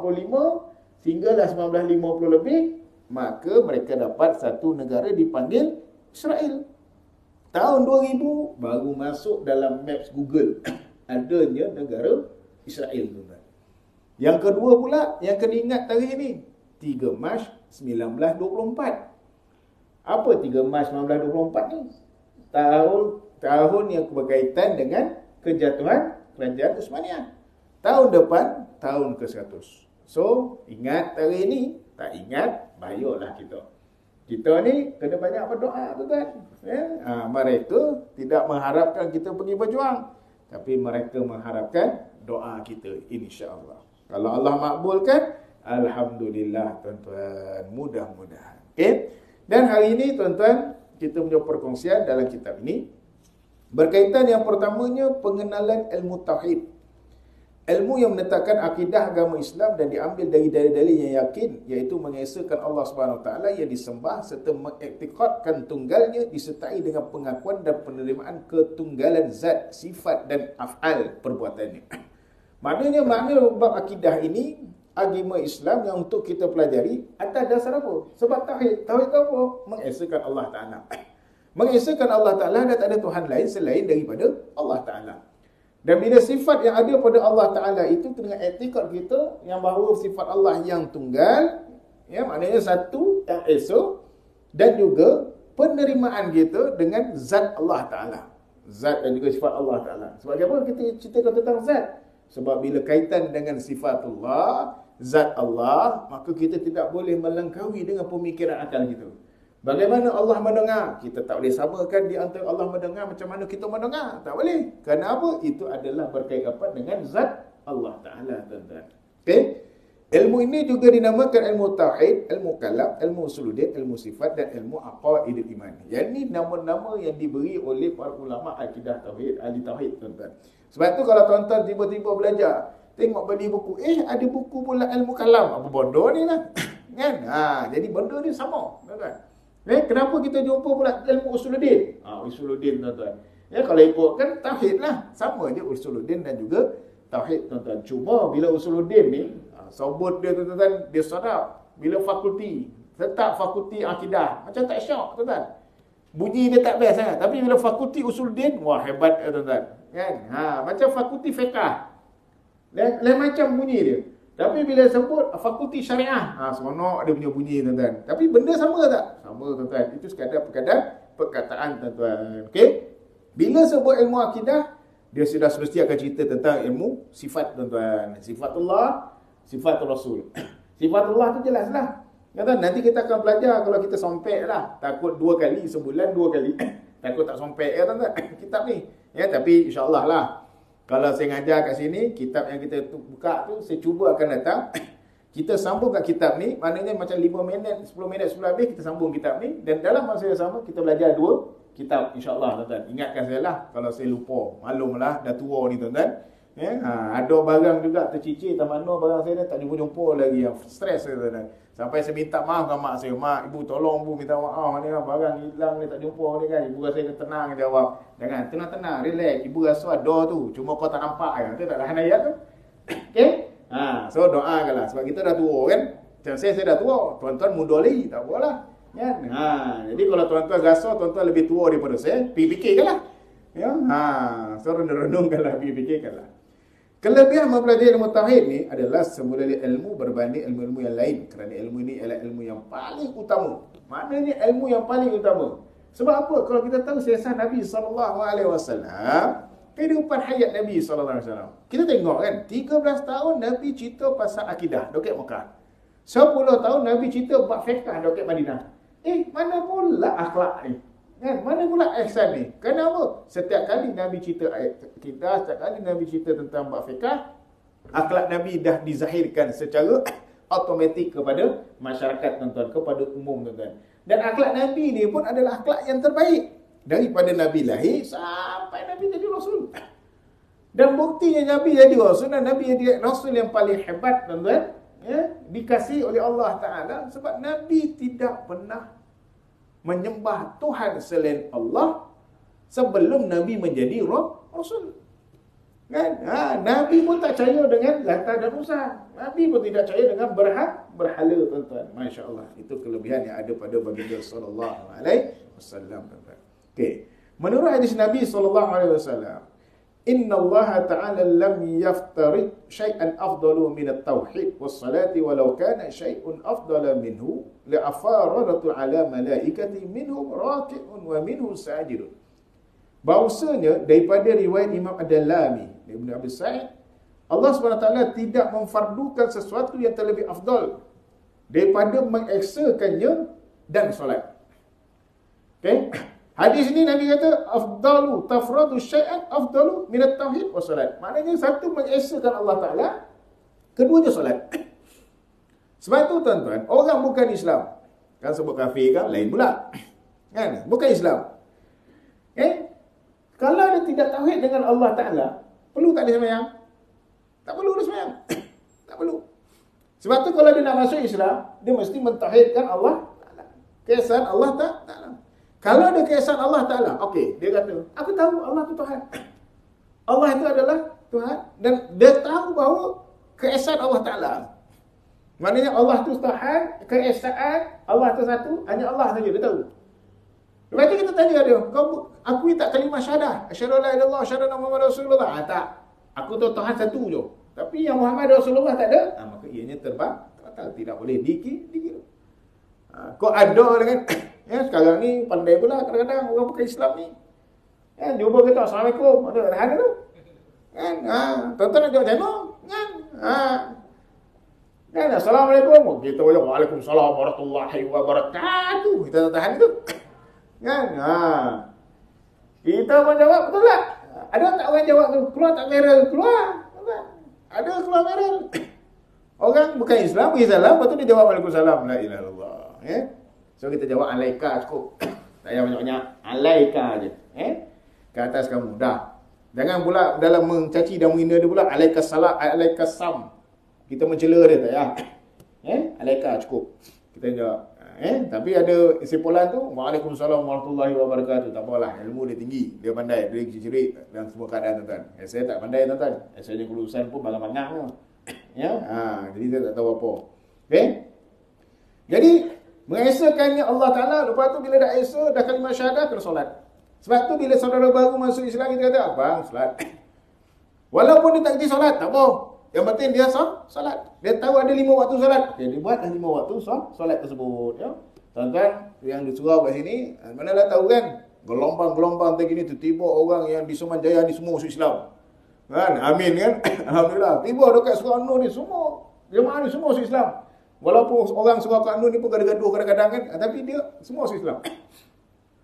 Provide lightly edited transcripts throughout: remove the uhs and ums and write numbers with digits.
1945 sehinggalah 1950 lebih, maka mereka dapat satu negara dipanggil Israel. Tahun 2000 baru masuk dalam maps Google adanya negara Israel, tuan-tuan. Yang kedua pula, yang kena ingat tarikh ini, 3 Mac 1924. Apa 3 Mac 1924 ni? Tahun yang berkaitan dengan kejatuhan Kerajaan Uthmaniyah. Tahun depan, tahun ke-100. So, ingat tarikh ini. Tak ingat, bayarlah kita. Kita ni kena banyak berdoa, tuan-tuan. Mereka tidak mengharapkan kita pergi berjuang, tapi mereka mengharapkan doa kita, insya-Allah. Kalau Allah makbulkan, alhamdulillah, tuan-tuan. Mudah-mudahan. Okay? Dan hari ini, tuan-tuan, kita punya perkongsian dalam kitab ini berkaitan yang pertamanya pengenalan ilmu tauhid. Ilmu yang menetapkan akidah agama Islam dan diambil dari dalil-dalil yang yakin, iaitu mengesahkan Allah SWT yang disembah serta mengiktikadkan tunggalnya disertai dengan pengakuan dan penerimaan ketunggalan zat, sifat dan af'al perbuatannya. Maknanya bab akidah ini, agama Islam yang untuk kita pelajari atas dasar apa? Sebab tauhid. Tauhid itu apa? Mengesahkan Allah Ta'ala. Mengesahkan Allah Ta'ala dan tak ada Tuhan lain selain daripada Allah Ta'ala. Dan bila sifat yang ada pada Allah Ta'ala itu dengan etikad kita yang bahawa sifat Allah yang tunggal, ya, maknanya satu, yang esa, dan juga penerimaan kita dengan zat Allah Ta'ala. Zat dan juga sifat Allah Ta'ala. Sebab apa kita ceritakan tentang zat? Sebab bila kaitan dengan sifat Allah, zat Allah, maka kita tidak boleh melengkaui dengan pemikiran akal kita. Bagaimana Allah mendengar? Kita tak boleh samakan di antara Allah mendengar macam mana kita mendengar. Tak boleh. Kenapa? Itu adalah berkaitan dengan zat Allah Ta'ala, tuan-tuan. Okay? Ilmu ini juga dinamakan ilmu tauhid, ilmu kalam, ilmu usuluddin, ilmu sifat dan ilmu aqaidul iman. Yang ini nama-nama yang diberi oleh para ulama akidah tauhid, ahli tauhid, tuan-tuan. Sebab tu kalau tuan-tuan tiba-tiba belajar, tengok beli buku, ada buku pula ilmu kalam. Apa bodoh ni lah. Kan? Jadi benda ni sama, tuan-tuan. Kenapa kita jumpa pula ilmu usuluddin? Usuluddin, tuan-tuan. Kalau ikutkan tauhid lah. Sama je usuluddin dan juga tauhid, tuan-tuan. Cuma bila usuluddin ni, sobot dia, tuan-tuan, dia sadap. Bila fakulti, tetap fakulti akidah. Macam tak syak, tuan-tuan. Bunyi dia tak best sangat. Tapi bila fakulti usuluddin, wah hebat, tuan-tuan. Kan? Macam fakulti fiqah. Lain macam bunyi dia. Tapi bila sebut fakulti syariah, seronok dia punya bunyi, tuan-tuan. Tapi benda sama tak? Sama, tuan-tuan. Itu sekadar perkataan, tuan-tuan. Okey? Bila sebut ilmu akidah, dia sudah semestinya akan cerita tentang ilmu sifat, tuan-tuan. Sifat Allah, sifat Rasul. Sifat Allah tu jelaslah. Tuan-tuan, nanti kita akan belajar kalau kita sompek lah. Takut 2 kali, sebulan 2 kali. Takut tak sompek ya, tuan-tuan, kitab ni. Ya, tapi insya-Allah lah. Kalau saya ngajar kat sini, kitab yang kita buka tu, saya cuba akan datang. Kita sambung kat kitab ni, maknanya macam 5 minit, 10 minit sebelum habis, kita sambung kitab ni. Dan dalam masa yang sama, kita belajar 2 kitab, insya-Allah, tuan-tuan. Ingatkan saya lah, kalau saya lupa. Maklumlah, dah tua ni, tuan-tuan. Ya, ada barang juga tercicir, tak mana barang saya dah tak jumpa lagi. Stres saya, tuan-tuan. Sampai saya minta maaf dengan mak saya. Mak, ibu tolong ibu minta maaf. Ni lah barang hilang ni tak jumpa ni kan. Ibu rasa tenang jawab. Jangan, tenang-tenang, relax. Ibu rasa ada tu. Cuma kau tak nampak kan. Itu tak tahan ayat tu. Okay? So doakanlah. Sebab kita dah tua kan. Macam saya dah tua. Tuan-tuan muda lagi. Tak apalah. Kan? Jadi kalau tuan-tuan rasa tuan-tuan lebih tua daripada saya, fikirkanlah. Ya? So renung-renungkanlah, fikirkanlah. Kelebihan mempelajari ilmu tauhid ni adalah semula ilmu berbanding ilmu-ilmu yang lain. Kerana ilmu ini adalah ilmu yang paling utama. Maknanya ilmu yang paling utama. Sebab apa? Kalau kita tahu siasat Nabi SAW, kehidupan hayat Nabi SAW, kita tengok kan, 13 tahun Nabi cerita pasal akidah dekat Mekah. 10 tahun Nabi cerita buat fiqh dekat Madinah. Mana pula akhlak ni? Kan? Mana pula ihsan ni? Kenapa? Setiap kali Nabi cerita ayat kita, setiap kali Nabi cerita tentang bab fiqh, akhlak Nabi dah dizahirkan secara automatik kepada masyarakat, tuan-tuan, kepada umum, tuan-tuan. Dan akhlak Nabi ni pun adalah akhlak yang terbaik daripada Nabi lahir sampai Nabi jadi Rasul. Dan buktinya Nabi jadi Rasul dan Nabi jadi Rasul yang paling hebat, tuan-tuan, ya, dikasih oleh Allah Ta'ala sebab Nabi tidak pernah menyembah Tuhan selain Allah sebelum Nabi menjadi Rasul. Kan? Nabi pun tak percaya dengan Lata dan Uzza. Nabi pun tidak percaya dengan berhala, tuan-tuan. Masya Allah. Itu kelebihan yang ada pada baginda sallallahu alaihi wasallam, tuan-tuan. Okey. Menurut hadis Nabi sallallahu alaihi wasallam, Inna Allah Ta'ala lam yaftarid syai'an afdalu min at-tauhid was-salati walau kana syai'un afdala minhu la'afaradatu ala malaikati minhum raki'un wa minhum sajidun. Bahawasanya daripada riwayat Imam Ad-Dallami Ibn Abi Sa'id, Allah SWT tidak memfardukan sesuatu yang terlebih afdal daripada mengeksakannya dan solat. Okay? Hadis ini Nabi kata afdalu tafradu syai'an afdalu minat tauhid wa solat. Maknanya satu mengeksakan Allah Ta'ala, keduanya solat. Sebab itu tuan-tuan, orang bukan Islam, kan sebut kafir kan, lain pula. Kan? Bukan Islam. Kalau dia tidak tauhid dengan Allah Ta'ala, perlu tak dia sembahyang? Tak perlu dia sembahyang. Tak perlu. Sebab tu kalau dia nak masuk Islam, dia mesti mentauhidkan Allah Ta'ala. Keesaan Allah Ta'ala. Kalau ada keesaan Allah Ta'ala, okey, dia kata, aku tahu Allah itu Tuhan. Allah itu adalah Tuhan. Dan dia tahu bahawa keesaan Allah Ta'ala. Maknanya Allah itu Tuhan, keesaan Allah itu satu, hanya Allah saja, dia tahu. Lepas tu kita tanya dia, kau akui tak kalimah syahadah? Asyhadu an la ilaha illallah, asyhadu anna Muhammadar Rasulullah. Tak. Aku tahu Tuhan satu je. Tapi yang Muhammad Rasulullah tak ada, maka ianya terbatal, tidak boleh dikira. Kau ada dengan ya, sekarang ni pandai pula kadang-kadang orang pakai Islam ni. Kan jumpa kita Assalamualaikum, ada tu. Kan? Tuan-tuan nak tengok kan? Kan Assalamualaikum. Kita boleh Waalaikumsalam warahmatullahi wabarakatuh. Kita tahan itu. Kan? Kita pun jawab betul tak? Ada tak orang jawab tu? Keluar tak merah? Keluar. Ada keluar merah. Orang bukan Islam, pergi salam, lepas tu dia jawab Waalaikumsalam. La ilaha illallah. So kita jawab alaika cukup. Tak payah banyak-banyak. Alaika je. Ke atas kamu. Dah. Jangan pula dalam mencaci dan menghina dia pula. Alaika salam, alaika sam. Kita mencela dia tak ya. Alaika cukup. Kita jawab. Tapi ada simpulan tu. Waalaikumsalam warahmatullahi wabarakatuh. Tak apalah. Ilmu dia tinggi. Dia pandai. Dia cerik dalam semua keadaan tuan-tuan. Saya tak pandai tuan-tuan. Saya ni kelulusan pun bangang-bangang tu. Ya. Jadi saya tak tahu apa. Okay. Jadi mengesakannya Allah Ta'ala, lepas tu bila dah esa, dah kalimah syahadah, kena solat. Sebab tu bila saudara baru masuk Islam, kita kata, abang, solat. Walaupun dia tak kerti solat, tak apa. Yang penting dia solat. Dia tahu ada 5 waktu solat. Okay, dia buat dah 5 waktu solat tersebut. Ya. Tuan-tuan, yang di surau kat sini, manalah tahu kan, gelombang-gelombang begini, tiba-tiba orang yang di Sumanjaya ni semua masuk Islam. Kan? Amin kan? Alhamdulillah. Tiba dekat Surau An-Nur ni, semua, jemaah ni semua masuk Islam. Walaupun orang Surau An-Nur ni pun gaduh kadang-kadang kan, tapi dia semua masuk Islam.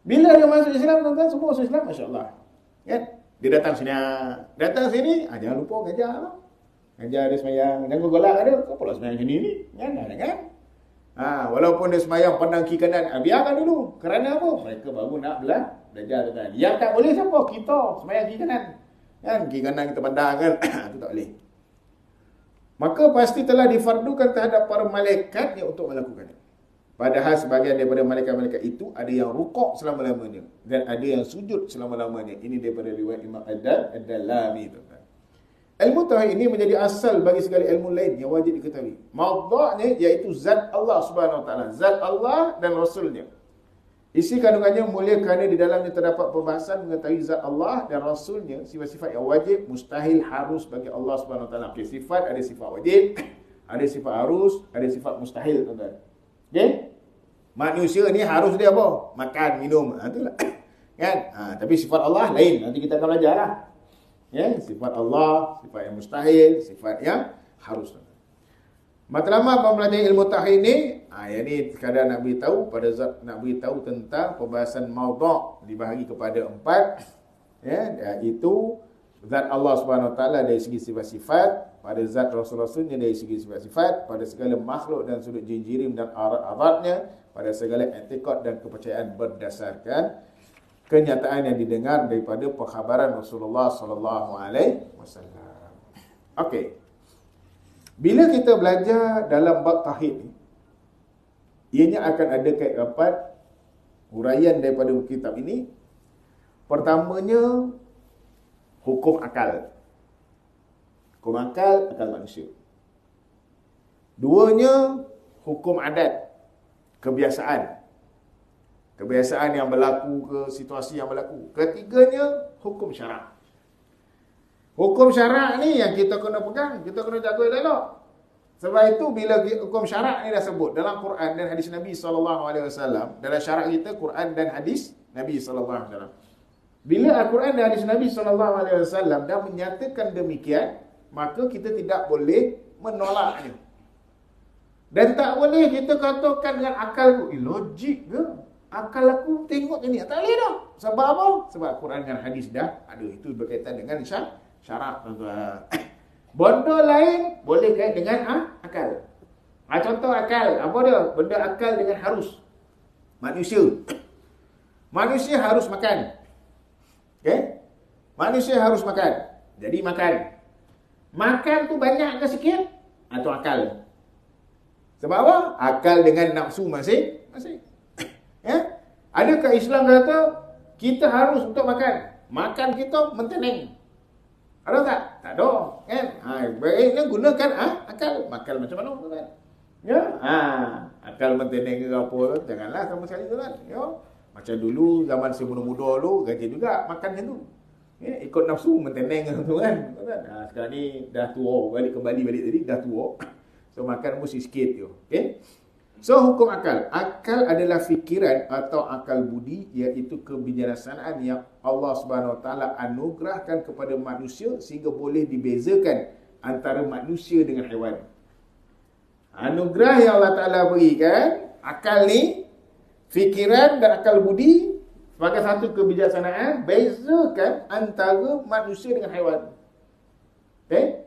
Bila dia masuk Islam, tuan-tuan, semua masuk Islam, masya-Allah. Kan? Dia datang sini, jangan lupa ngajar lah. Ngajar dia sembahyang, jangan golak dia, kau pula sembahyang sini ni, kan? Walaupun dia sembahyang pandang kiri kanan, biarkan dulu. Kerana apa? Mereka baru nak belajar tuan-tuan. Yang tak boleh siapa? Kita sembahyang kiri kanan. Kan? Kiri kanan kita pandang kan? Itu tak boleh. Maka pasti telah difardukan terhadap para malaikat yang untuk melakukannya. Padahal sebahagian daripada malaikat-malaikat itu ada yang rukuk selama-lamanya dan ada yang sujud selama-lamanya. Ini daripada riwayat Imam Ad-Dallami. Ilmu tauhid ini menjadi asal bagi segala ilmu lain yang wajib diketahui. Mawdu'nya iaitu zat Allah Subhanahu Wa Taala, zat Allah dan Rasulnya. Isi kandungannya mulia kerana di dalamnya terdapat pembahasan mengetahui zat Allah dan Rasulnya, sifat-sifat yang wajib, mustahil, harus bagi Allah Subhanahu Wa Taala. Okey, sifat ada sifat wajib, ada sifat harus, ada sifat mustahil, tuan-tuan. Okey? Manusia ni harus dia apa? Makan, minum. Itulah. Kan? Tapi sifat Allah lain. Nanti kita akan belajar lah. Ya, sifat Allah, sifat yang mustahil, sifat yang harus. Matlamat mempelajari ilmu tauhid ni, yang ni sekadar nak beritahu pada zat, nak beritahu tentang pembahasan maudhu' dibahagi kepada 4, ya, iaitu zat Allah Subhanahu Wa Taala dari segi sifat-sifat, pada zat Rasul-Rasulnya dari segi sifat-sifat, pada segala makhluk dan sudut jinjirim dan arat-aratnya, pada segala etikad dan kepercayaan berdasarkan kenyataan yang didengar daripada perkhabaran Rasulullah sallallahu alaihi wasallam. Okey. Bila kita belajar dalam bab tauhid ni, ianya akan ada kait rapat huraian daripada kitab ini. Pertamanya, hukum akal. Hukum akal, akal manusia. Duanya, hukum adat, kebiasaan. Kebiasaan yang berlaku ke situasi yang berlaku. Ketiganya, hukum syarak. Hukum syarak ni yang kita kena pegang, kita kena jaga elok. Sebab itu bila hukum syarak ni dah sebut dalam Quran dan hadis Nabi SAW, dalam syarak kita Quran dan hadis Nabi SAW. Bila Al-Quran dan hadis Nabi SAW dah menyatakan demikian, maka kita tidak boleh menolaknya. Dan tak boleh kita katakan dengan akal aku, logik ke? Akal aku tengok ni, tak boleh dah. Sebab apa? Sebab Quran dan hadis dah ada. Itu berkaitan dengan syarak. Benda lain boleh kait dengan akal. Contoh akal, apa dia? Benda akal dengan harus. Manusia harus makan. Okay? Manusia harus makan. Jadi makan. Makan tu banyak ke sikit? Atau akal? Sebab apa? Akal dengan nafsu masing-masing. Ya? Adakah Islam kata kita harus untuk makan? Makan kita menteneng. Ada tak? Tak ada. Kan? Baiknya gunakan akal. Akal macam mana? Kan? Ya? Akal menteneng ke apa? Janganlah sama sekali tu kan. Ya? Macam dulu, zaman saya muda-muda dulu, gaji juga makan macam tu. Ya? Ikut nafsu, menteneng tu kan. Sekarang ni dah tua. Kembali balik tadi, dah tua. So makan mesti sikit tu. Okay? So hukum akal. Akal adalah fikiran atau akal budi, iaitu kebijaksanaan yang Allah SWT anugerahkan kepada manusia sehingga boleh dibezakan antara manusia dengan haiwan. Anugerah yang Allah Ta'ala berikan, akal ni, fikiran dan akal budi sebagai satu kebijaksanaan, bezakan antara manusia dengan haiwan. Okay?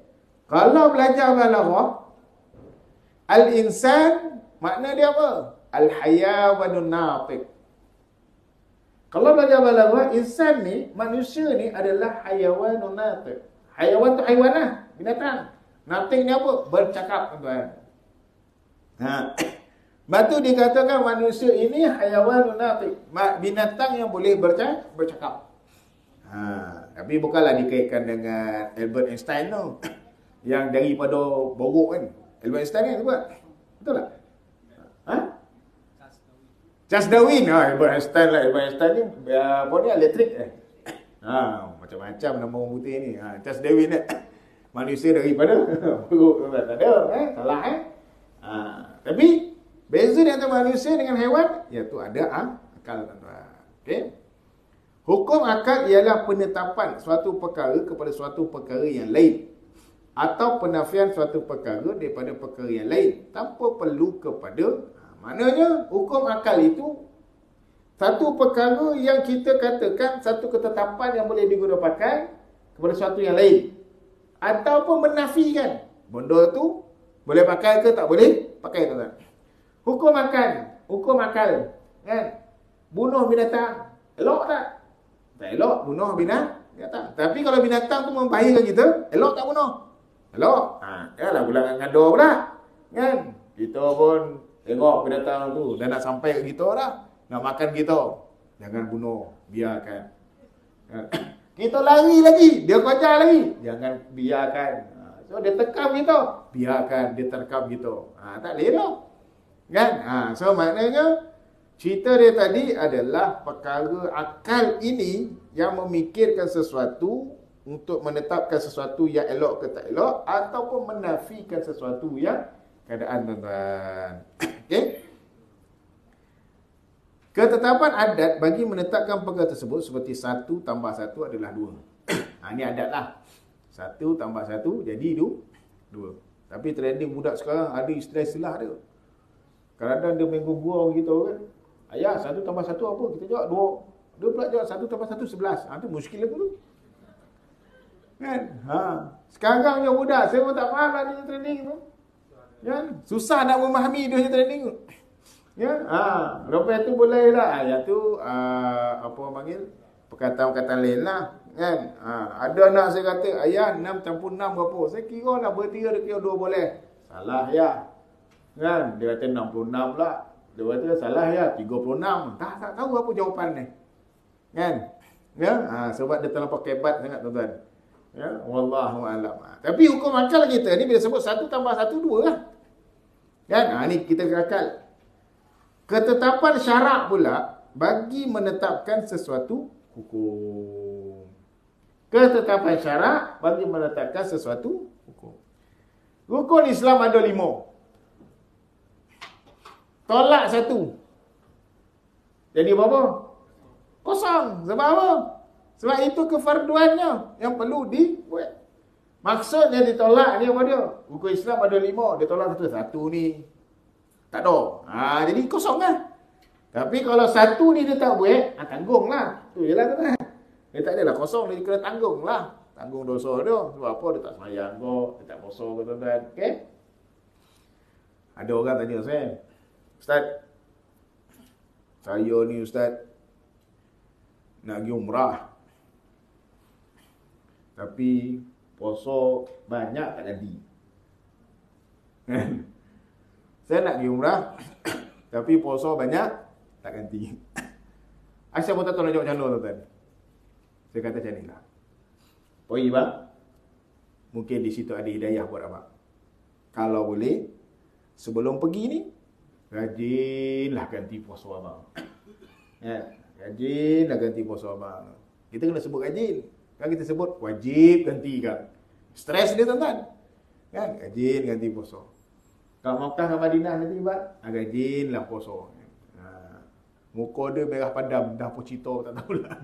Kalau belajar balaghah, al-insan, makna dia apa? Al-hayawanun natiq. Kalau belajar balaghah, insan ni, manusia ni adalah hayawanun natiq. Hayawan tu haiwan lah, binatang. Natiq ni apa? Bercakap, tuan. Lepas tu dikatakan manusia ini hayawanun natiq. Binatang yang boleh bercakap. Tapi bukanlah dikaitkan dengan Albert Einstein tu. Yang daripada borok kan. Albert Einstein kan buat? Betul tak? Charles Darwin. Albert Einstein lah. Albert Einstein ni apa ni? Elektrik macam-macam nama orang putih ni. Charles Darwin ni. Manusia daripada borok. Tak ada. Salah tapi beza di antara manusia dengan haiwan, iaitu ada akal, tuan-tuan. Okey. Hukum akal ialah penetapan suatu perkara kepada suatu perkara yang lain, atau penafian suatu perkara daripada perkara yang lain tanpa perlu kepada maknanya hukum akal itu satu perkara yang kita katakan satu ketetapan yang boleh digunakan kepada suatu yang lain, ataupun menafikan benda tu boleh pakai ke tak boleh pakai, tuan-tuan. Hukum akal kan, bunuh binatang elok tak? Tak elok bunuh binatang. Tapi kalau binatang tu membahayakan kita, elok tak bunuh? Elok. Yalah pula ngada pula. Kan? Kita pun tengok binatang tu dah nak sampai ke kita dah. Nak makan kita. Jangan bunuh, biarkan. Kita lari lagi, dia kejar lagi. Jangan biarkan. So dia tekam kita, biarkan dia terkam kita. Tak boleh tau. Kan? So maknanya cerita dia tadi adalah perkara akal ini yang memikirkan sesuatu untuk menetapkan sesuatu yang elok ke tak elok, ataupun menafikan sesuatu yang keadaan, tuan-tuan. Okey. Ketetapan adat bagi menetapkan perkara tersebut seperti 1 tambah 1 adalah 2. Ini adat lah. 1 tambah 1 jadi 2. Tapi trending budak sekarang ada istilah-istilah dia. Kadang-kadang dia main gurau kita kan. Ayah, 1 tambah 1 apa? Kita jawab 2. Dia pula jawab 1 tambah 1 11. Itu muskil apa tu? Kan? Sekarang yang budak, saya pun tak faham lah dia trending tu. Kan? Susah nak memahami dia trending tu. Ya? Lepas tu boleh lah. Yang tu, apa panggil? Perkataan-perkataan lain lah. Kan? Ada anak saya kata, ayah 6 campur 6 berapa? Saya kira lah bertiga dia kira 2 boleh. Salah ya. Kan? Dia kata 66 pula. Dia kata salah ya, 36. Tak tahu apa jawapan ni. Kan? Ya? Sebab dia terlampau kebat sangat, tuan-tuan. Ya, wallahu a'lam. Tapi hukum akal kita ni bila sebut 1 tambah 1 2 lah. Kan? Ni kita akal. Ketetapan syarak pula bagi menetapkan sesuatu hukum. Ketetapan syarak bagi menetapkan sesuatu hukum. Rukun Islam ada 5. Tolak 1. Jadi berapa? Kosong. Sebab apa? Sebab itu kefarduannya yang perlu dibuat. Maksudnya ditolak dia apa dia? Rukun Islam ada 5, dia tolak satu ni tak ada. Jadi kosong lah. Tapi kalau satu ni dia tak buat, tanggung lah. Tu je lah tuan. Dia tak adalah kosong, dia kena tanggung lah. Tanggung dosa dia. Sebab apa? Dia tak semayang kau, dia tak puasa ke tuan-tuan. Okay? Ada orang tanya saya, Ustaz, saya ni Ustaz nak pergi umrah, tapi puasa banyak tak jadi. Saya nak pergi umrah, tapi puasa banyak tak ganti. Saya pun tak tahu nak jawab macam mana tuan-tuan. Saya kata macam ni lah. Poi bang, mungkin di situ ada hidayah buat abang. Kalau boleh, sebelum pergi ni, rajinlah ganti puasa abang. Ya, rajinlah ganti puasa abang. Kita kena sebut rajin. Kan kita sebut wajib ganti kan. Stres dia tuan-tuan. Kan? Rajin ganti puasa. Kalau Makkah ke Madinah nanti bang, rajinlah puasa. Muka dia merah padam, dah pun cerita tak tahulah.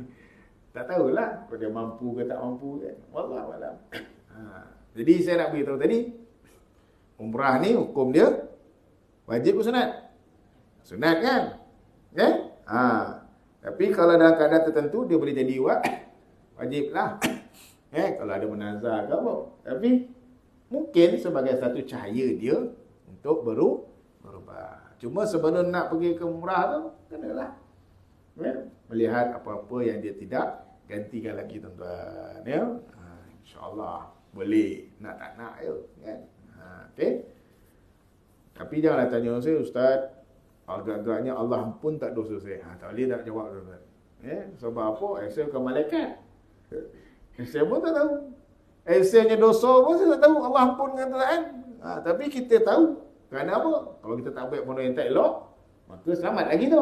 Tak tahulah kalau dia mampu ke tak mampu kan. Wallahualam. Jadi saya nak beritahu tadi, umrah ni hukum dia wajib ke sunat? Sunat kan? Kan? Tapi kalau dalam keadaan tertentu dia boleh jadi wajib lah. Kalau ada menazar ke apa. Tapi mungkin sebagai satu cahaya dia untuk berubah. Cuma sebelum nak pergi ke umrah tu, kenalah melihat apa-apa yang dia tidak gantikan lagi tuan-tuan. Ya? InsyaAllah boleh. Nak tak nak ya. Kan? Okay? Tapi janganlah tanya saya, Ustaz, agak-agaknya Allah ampun tak dosa saya. Tak boleh tak jawab tuan-tuan. Sebab apa? Saya bukan malaikat. Saya pun tak tahu. Saya dosa pun saya tak tahu. Allah ampun dengan tuan. Tapi kita tahu. Kerana apa? Kalau kita tak buat benda yang tak elok, maka selamat lagi tu.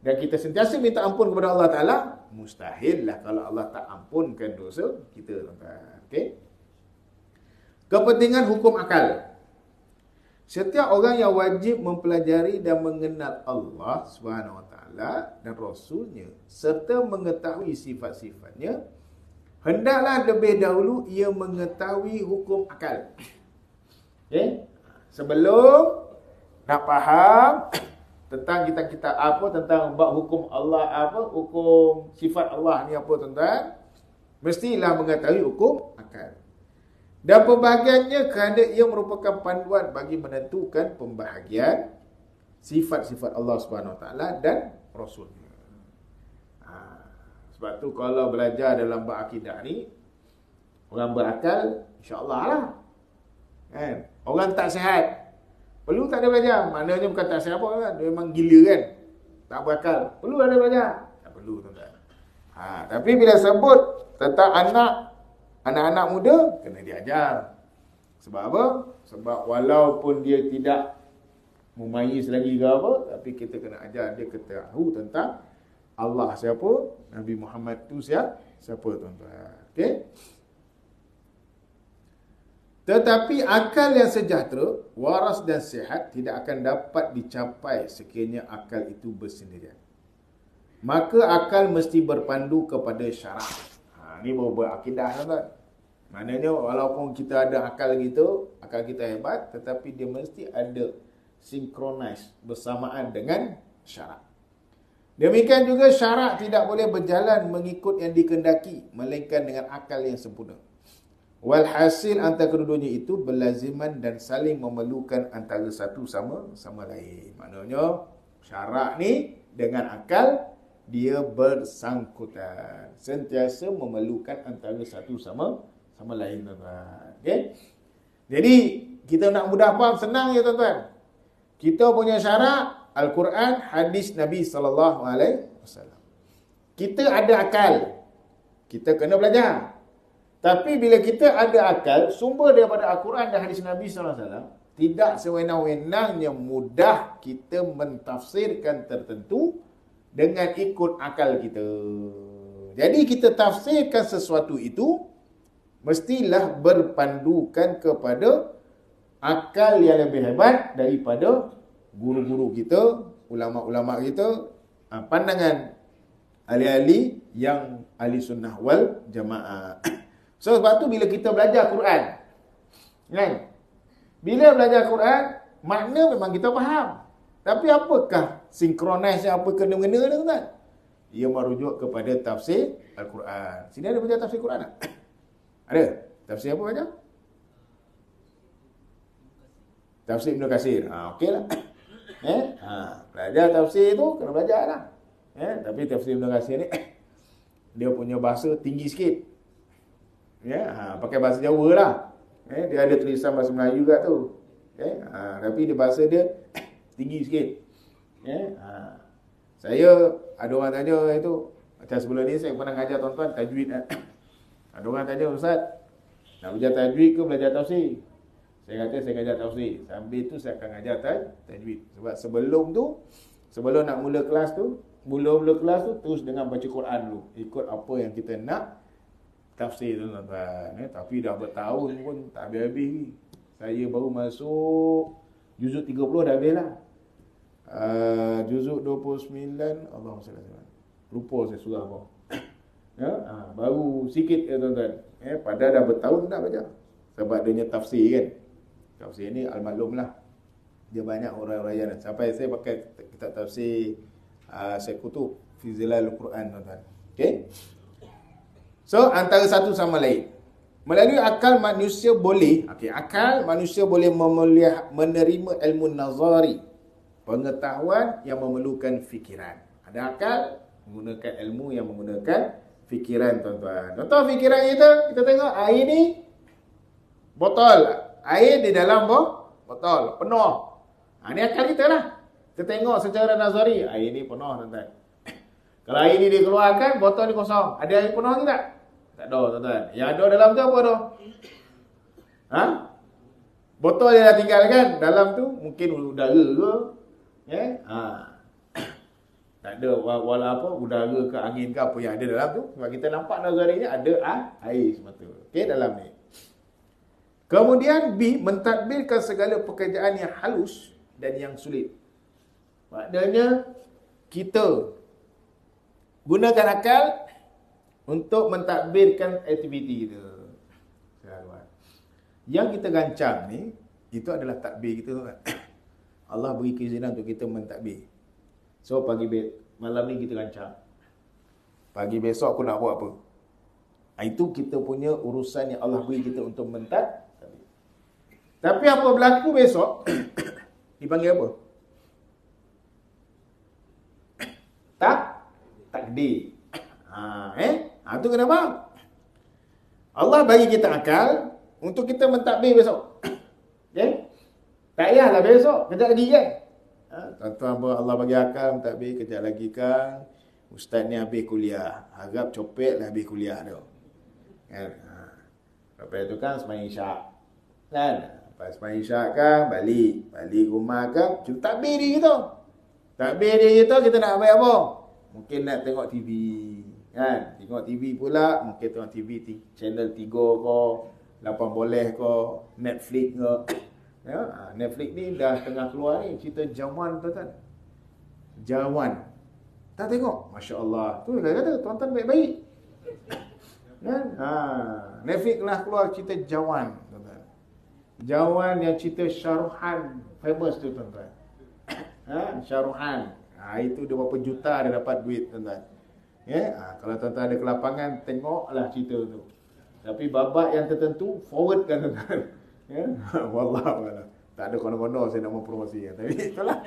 Dan kita sentiasa minta ampun kepada Allah Ta'ala, mustahil lah kalau Allah tak ampunkan dosa kita. Okay? Kepentingan hukum akal. Setiap orang yang wajib mempelajari dan mengenal Allah SWT dan Rasulnya serta mengetahui sifat-sifatnya, hendaklah lebih dahulu ia mengetahui hukum akal. Okay? Sebelum nak faham tentang kita apa, tentang bab hukum Allah apa, hukum sifat Allah ni apa tuan-tuan, mestilah mengetahui hukum akal. Dan pembahagiannya kerana ia merupakan panduan bagi menentukan pembahagian sifat-sifat Allah Subhanahu Wa Taala dan Rasulnya. Sebab tu kalau belajar dalam bab akidah ni, orang berakal insya-Allah lah. Kan? Orang tak sihat, perlu tak ada belajar. Maknanya bukan tak sihat apa kan? Dia memang gila kan? Tak berakal. Perlu ada belajar? Tak perlu tuan-tuan. Tapi bila sebut tentang anak-anak muda, kena diajar. Sebab apa? Sebab walaupun dia tidak memayis lagi ke apa, tapi kita kena ajar dia tahu tentang Allah siapa, Nabi Muhammad tu siapa tuan-tuan. Okey? Tetapi akal yang sejahtera, waras dan sihat tidak akan dapat dicapai sekiranya akal itu bersendirian. Maka akal mesti berpandu kepada syarak. Ini baru berakidah tuan-tuan. Maknanya walaupun kita ada akal kita hebat, tetapi dia mesti ada synchronize bersamaan dengan syarak. Demikian juga syarak tidak boleh berjalan mengikut yang dikehendaki, melainkan dengan akal yang sempurna. Walhasil antara kedua-duanya itu berlaziman dan saling memerlukan antara satu sama lain. Maknanya syarak ni dengan akal dia bersangkutan. Sentiasa memerlukan antara satu sama lain tuan-tuan. Okay? Jadi kita nak mudah faham senang ya tuan-tuan. Kita punya syarak Al-Quran, hadis Nabi SAW. Kita ada akal. Kita kena belajar. Tapi bila kita ada akal, sumber daripada Al-Quran dan hadis Nabi SAW, tidak sewenang-wenangnya mudah kita mentafsirkan tertentu dengan ikut akal kita. Jadi kita tafsirkan sesuatu itu, mestilah berpandukan kepada akal yang lebih hebat daripada guru-guru kita, ulama-ulama kita, pandangan ahli-ahli yang ahli sunnah wal jamaah. So sebab tu bila kita belajar Quran, kan? Bila belajar Quran, makna memang kita faham. Tapi apakah sinkronis apa kena-mengena dia, tuan? Ia merujuk kepada tafsir Al-Quran. Sini ada baca tafsir Quran tak? Ada? Tafsir apa baca? Tafsir Ibn Katsir. Okeylah. Belajar tafsir tu kena belajar lah. Tapi tafsir Ibn Katsir ni dia punya bahasa tinggi sikit. Pakai bahasa Jawa lah. Dia ada tulisan bahasa Melayu juga tu. Tapi dia bahasa dia tinggi sikit. Saya ada orang tanya itu, macam sebelum ni saya pernah ngajar tuan-tuan tajwid. Ada orang tanya, Ustaz, nak belajar tajwid ke belajar tafsir? Saya kata saya ngajar tafsir. Sambil tu saya akan ngajar tajwid. Sebab sebelum nak mula kelas tu, terus dengan baca Quran dulu. Ikut apa yang kita nak tafsir tu, tuan-tuan. Tapi dah bertahun pun tak habis-habis. Saya baru masuk juzuk 30 dah habis lah. Juzuk 29, Allahummah. Lupa saya surah apa. Baru sikit tuan-tuan. Padahal dah bertahun dah baca. Sebab dia tafsir kan. Tafsir ni al-maklum lah. Dia banyak orang-orang. Sampai saya pakai kitab tafsir Syekh Qutub fi Zilalul Quran, tuan-tuan. Okey. So antara satu sama lain. Melalui akal manusia boleh, akal manusia boleh menerima ilmu nazari, pengetahuan yang memerlukan fikiran. Ada akal menggunakan ilmu yang menggunakan fikiran, tuan-tuan. Contoh fikiran kita tengok air ni botol. Air di dalam botol penuh. Ini akal kita lah. Kita tengok secara nazari, air ni penuh, tuan-tuan. Kalau air ni dikeluarkan, botol ni kosong. Ada air penuh ke tak? Tak ada, tuan-tuan. Yang ada dalam tu apa tu? Botol yang dah tinggalkan, dalam tu mungkin udara ke. Tak ada udara ke angin ke apa yang ada dalam tu. Sebab kita nampak nazarinya ada air semata. Okey, dalam ni. Kemudian B, mentadbirkan segala pekerjaan yang halus dan yang sulit. Maknanya kita gunakan akal untuk mentadbirkan aktiviti kita. Yang kita rancang ni, itu adalah takbir kita. Allah beri keizinan untuk kita mentadbir. So malam ni kita rancang. Pagi besok aku nak buat apa? Itu kita punya urusan yang Allah beri kita untuk mentadbir. Tapi apa berlaku besok dipanggil apa? Takdir. Itu kenapa? Allah bagi kita akal untuk kita mentadbir besok. Okay? Tak payahlah besok, kejap lagi kan? Tuan-tuan, Allah bagi akal mentadbir, kejap lagi kan? Ustaz ni habis kuliah. Harap copet lah habis kuliah tu. Kan? Lepas tu kan sembahyang isyak. Kan? Lepas sembahyang isyak kan, balik rumah kan, cuma takbir dia gitu. Takbir dia gitu, kita nak buat apa? Mungkin nak tengok TV. Kan? Tengok TV pula, mungkin tengok TV channel 3 ke, 8 boleh ke, Netflix ke. Netflix ni dah tengah keluar ni, cerita Jawan, tuan-tuan. Jawan. Tak tengok? Masya Allah. Tu saya kata, tuan-tuan baik-baik. Kan? Netflix tengah keluar cerita Jawan, tuan-tuan. Jawan yang cerita Syaruhan, famous tu, tuan-tuan. Syaruhan. Itu dia berapa juta dia dapat duit, tuan-tuan. Kalau tuan-tuan ada kelapangan, tengoklah cerita tu. Tapi babak yang tertentu, forward kan, tuan-tuan. Wallah. Tak ada kono-kono saya nak mempromosi. Tapi itulah.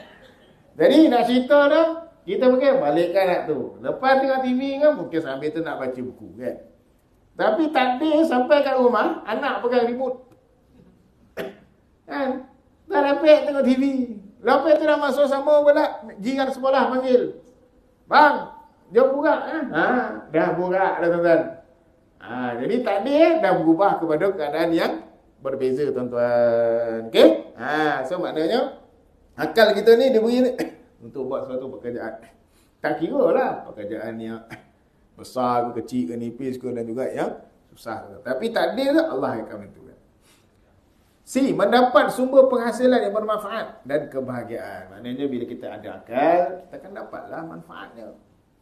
Jadi nak cerita dah, kita mungkin balikkan nak tu. Lepas tengok TV kan, mungkin sambil tu nak baca buku kan. Tapi takdir sampai kat rumah, anak pegang remote. Kan? Dah dapat tengok TV. Lepas tu dah masuk sama pula, jiran sekolah panggil. Bang, jom buka. Dah buka dah, tuan-tuan. Jadi takdir dah berubah kepada keadaan yang berbeza, tuan-tuan. Okey? So maknanya akal kita ni diberi untuk buat suatu pekerjaan. Tak kira lah pekerjaan yang besar ke kecil ke nipis ke dan juga yang susah. Tapi takdir tu Allah yang akan menentukan. C. Mendapat sumber penghasilan yang bermanfaat dan kebahagiaan. Maknanya bila kita ada akal, kita akan dapatlah manfaatnya.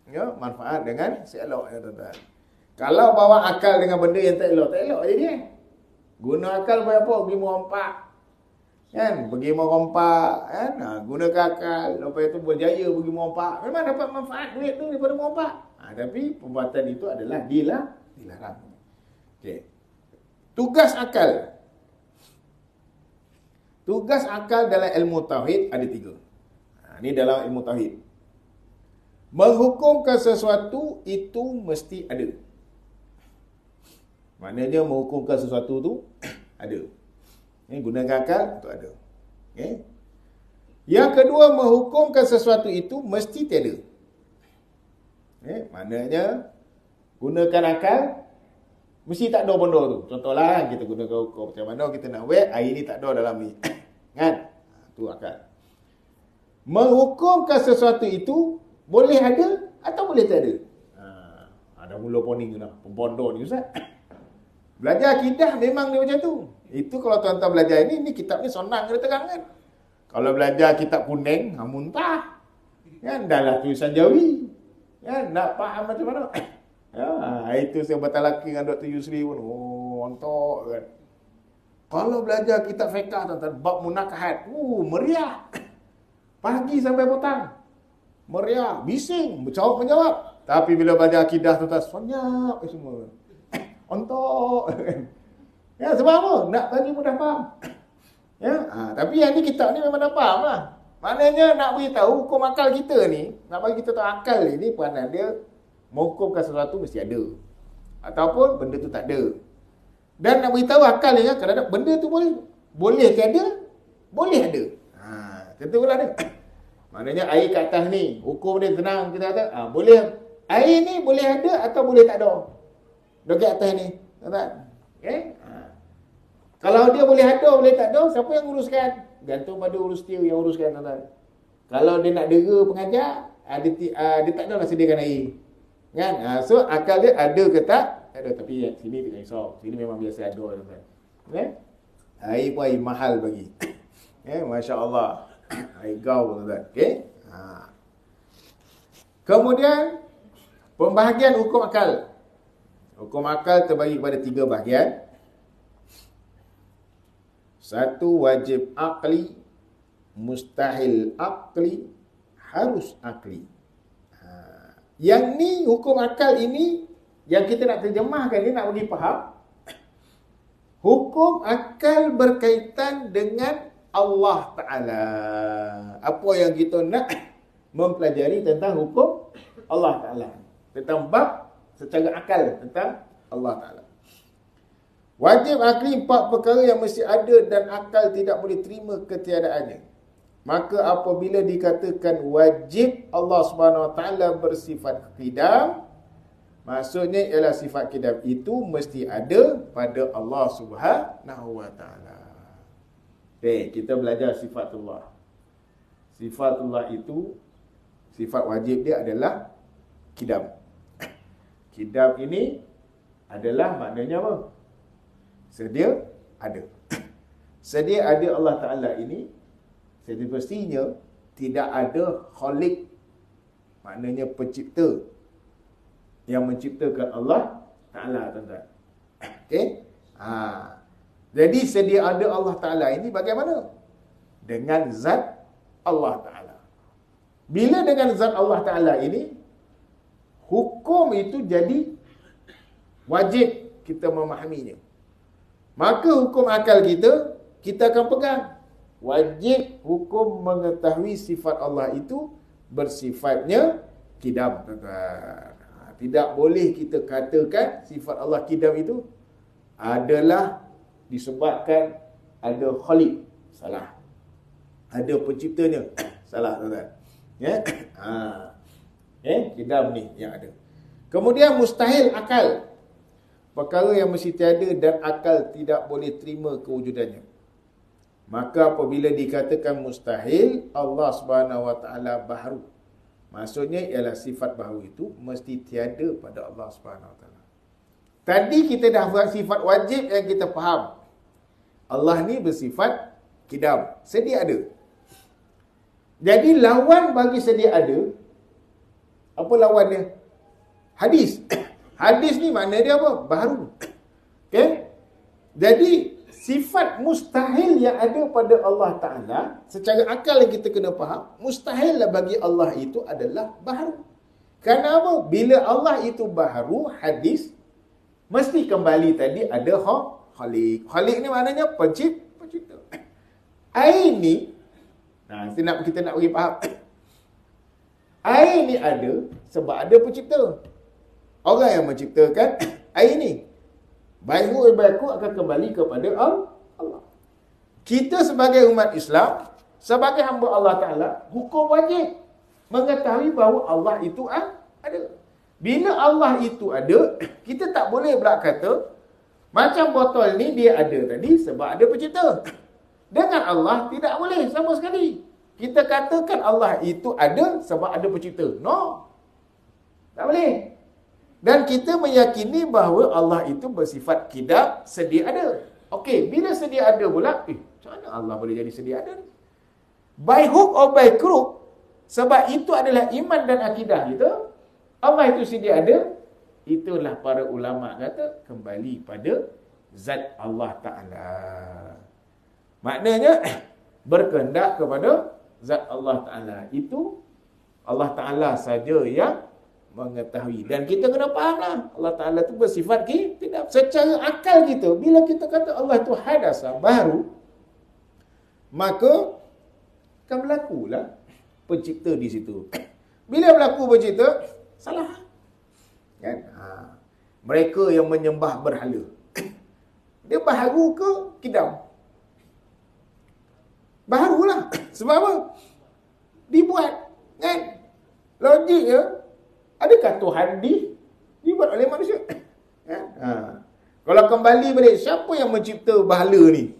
Ya, manfaat dengan seeloknya, tuan-tuan. Kalau bawa akal dengan benda yang tak elok je dia. Guna akal buat apa? Pergi merompak. Kan? Pergi merompak. Kan? Gunakan akal. Lepas itu berjaya pergi merompak. Memang dapat manfaat duit tu daripada merompak. Tapi perbuatan itu adalah dilarang. Okay. Tugas akal. Tugas akal dalam ilmu tauhid ada 3. Ini dalam ilmu tauhid. Menghukumkan sesuatu itu mesti ada. Maknanya menghukumkan sesuatu tu ada. Gunakan akal itu ada. Okay. Yang kedua, menghukumkan sesuatu itu mesti tiada. Maknanya gunakan akal mesti tak ada benda tu. Contohlah kita gunakan hukum macam mana kita nak buat air ni tak ada dalam ni. Kan? Tu akal. Menghukumkan sesuatu itu boleh ada atau boleh tak ada. Ada mula poning dah. Pembodoh ni Ustaz. Belajar akidah memang dia macam tu. Itu kalau tuan-tuan belajar ini kitab ni senang dia terang kan. Kalau belajar kitab kuning, muntah. Kan? Dah lah tulisan Jawi. Kan? Nak faham macam mana. Itu saya bertalaki dengan Dr. Yusri pun. Ontok kan. Kalau belajar kitab fiqh tuan-tuan, bab munakahat, meriah. Pagi sampai petang. Meriah, bising, menjawab. Tapi bila belajar akidah tuan-tuan, senyap semua. Ontok. Ya, sebab apa? Nak bagi mudah faham. Tapi yang ni kitab ni memang dah faham lah. Maknanya nak beritahu hukum akal kita ni, nak bagi kita tahu akal ni peranan dia menghukumkan sesuatu mesti ada. Ataupun benda tu tak ada. Dan nak beritahu akal ni kadang-kadang benda tu boleh tiada, boleh ada. Tentulah dia. Maknanya air kat atas ni, hukum dia tenang kita kata, boleh air ni boleh ada atau boleh tak ada. Dekat atas ni. Tuan-tuan. Okey? Kalau dia boleh ada, boleh tak ada, siapa yang uruskan? Gantung pada urus dia yang uruskan, tuan-tuan. Kalau dia nak dera pengajar, dia tak ada nak sediakan air. Kan? So akal dia ada ke tak? Tak ada, tapi sini tak risau. Sini memang biasa ada, tuan-tuan. Okay? Air pun air mahal bagi. Masya-Allah. Air gau, tuan-tuan. Okey? Kemudian pembahagian hukum akal. Hukum akal terbagi kepada 3 bahagian. 1 wajib akli, mustahil akli, harus akli. Yang ni hukum akal ini yang kita nak terjemahkan ni nak bagi faham. Hukum akal berkaitan dengan Allah Ta'ala. Apa yang kita nak mempelajari tentang hukum Allah Ta'ala. Tentang bab secara akal tentang Allah Ta'ala. Wajib akli 4 perkara yang mesti ada dan akal tidak boleh terima ketiadaannya. Maka apabila dikatakan wajib Allah Subhanahu Wa Ta'ala bersifat qidam, maksudnya ialah sifat qidam itu mesti ada pada Allah Subhanahu Wa Ta'ala. Okay, kita belajar sifatullah. Sifatullah itu, sifat wajib dia adalah qidam. Qidam ini adalah maknanya apa? Sedia ada. Sedia ada Allah Ta'ala ini, semestinya tidak ada khalik, maknanya pencipta yang menciptakan Allah Ta'ala, tuan-tuan. Okey? Jadi sedia ada Allah Ta'ala ini bagaimana? Dengan zat Allah Ta'ala. Bila dengan zat Allah Ta'ala ini, hukum itu jadi wajib kita memahaminya. Maka hukum akal kita akan pegang. Wajib hukum mengetahui sifat Allah itu bersifatnya qidam. Tidak boleh kita katakan sifat Allah qidam itu adalah disebabkan ada khaliq. Salah. Ada penciptanya. Salah, tuan-tuan. Qidam ni yang ada. Kemudian mustahil akal. perkara yang mesti tiada dan akal tidak boleh terima kewujudannya. Maka apabila dikatakan mustahil, Allah Subhanahu Wa Taala baharu. Maksudnya ialah sifat baharu itu mesti tiada pada Allah Subhanahu Wa Taala. Tadi kita dah buat sifat wajib yang kita faham. Allah ni bersifat kidam, sedia ada. Jadi lawan bagi sedia ada, apa lawan dia? Hadis. Hadis ni makna dia apa? Baharu. Okay? Jadi sifat mustahil yang ada pada Allah Ta'ala, secara akal yang kita kena faham, mustahil lah bagi Allah itu adalah baharu. Kerana apa? Bila Allah itu baharu, hadis mesti kembali tadi ada khaliq. Khaliq ni maknanya pencipta. Air ni, kita nak bagi faham. Air ni ada sebab ada pencipta. Orang yang menciptakan air ni. Baik akan kembali kepada Allah. Kita sebagai umat Islam, sebagai hamba Allah Ta'ala, hukum wajib mengetahui bahawa Allah itu ada. Bila Allah itu ada, kita tak boleh pula kata, macam botol ni dia ada tadi sebab ada pencipta. Dengan Allah tidak boleh sama sekali. Kita katakan Allah itu ada sebab ada pencipta. No. Tak boleh. Dan kita meyakini bahawa Allah itu bersifat kidam, sedia ada. Okey, bila sedia ada pula, macam mana Allah boleh jadi sedia ada ni? By hook or by crook, sebab itu adalah iman dan akidah kita, Allah itu sedia ada, itulah para ulama kata, kembali pada zat Allah Ta'ala. Maknanya, berkehendak kepada zat Allah Ta'ala. Itu Allah Ta'ala saja yang mengetahui. Dan kita kena faham lah, Allah Ta'ala itu bersifat tidak. Secara akal kita, bila kita kata Allah itu hadasa, baru, maka akan berlakulah pencipta di situ. Bila berlaku pencipta, salah. Kan? Mereka yang menyembah berhala, dia baharu ke kidam? Baharulah. Sebab apa? Dibuat. Kan? Logiknya, adakah Tuhan dibuat oleh manusia? Kalau kembali balik, siapa yang mencipta berhala ni?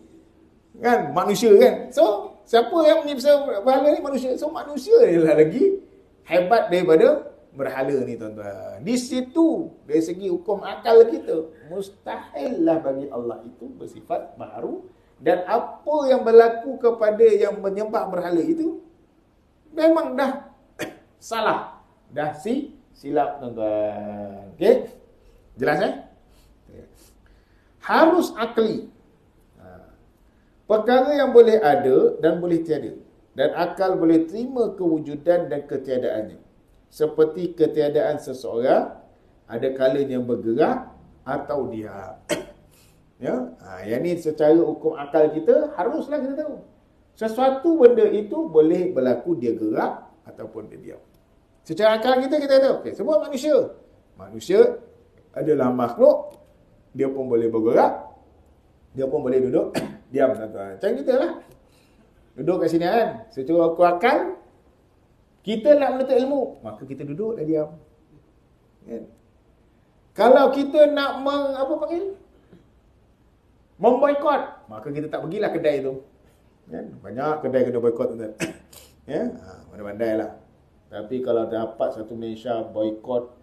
Kan? Manusia kan? So, siapa yang mencipta berhala ni? Manusia. So, manusia ialah lagi hebat daripada berhala ni, tuan-tuan. Di situ, dari segi hukum akal kita, mustahil lah bagi Allah itu bersifat baharu. Dan apa yang berlaku kepada yang menyembah berhala itu, memang dah salah. Dah silap, tuan-tuan. Okey? Jelas Harus akli. Perkara yang boleh ada dan boleh tiada. Dan akal boleh terima kewujudan dan ketiadaannya. Seperti ketiadaan seseorang, ada kalanya bergerak atau diam. Ya, yang ni secara hukum akal kita, haruslah kita tahu. Sesuatu benda itu boleh berlaku dia gerak ataupun dia diam. Secara akal kita tahu. Okay, semua manusia. Manusia adalah makhluk. Dia pun boleh bergerak. Dia pun boleh duduk. Diam, tuan-tuan. Macam kita lah. Duduk kat sini kan. Secara hukum akal, kita nak menuntut ilmu, maka kita duduk dan diam. Kan? Kalau kita nak memboikot, maka kita tak pergilah kedai tu. Kan? Banyak kedai kena boikot, tuan-tuan. Ya? Pandai-pandai lah. Tapi kalau dapat satu Malaysia boikot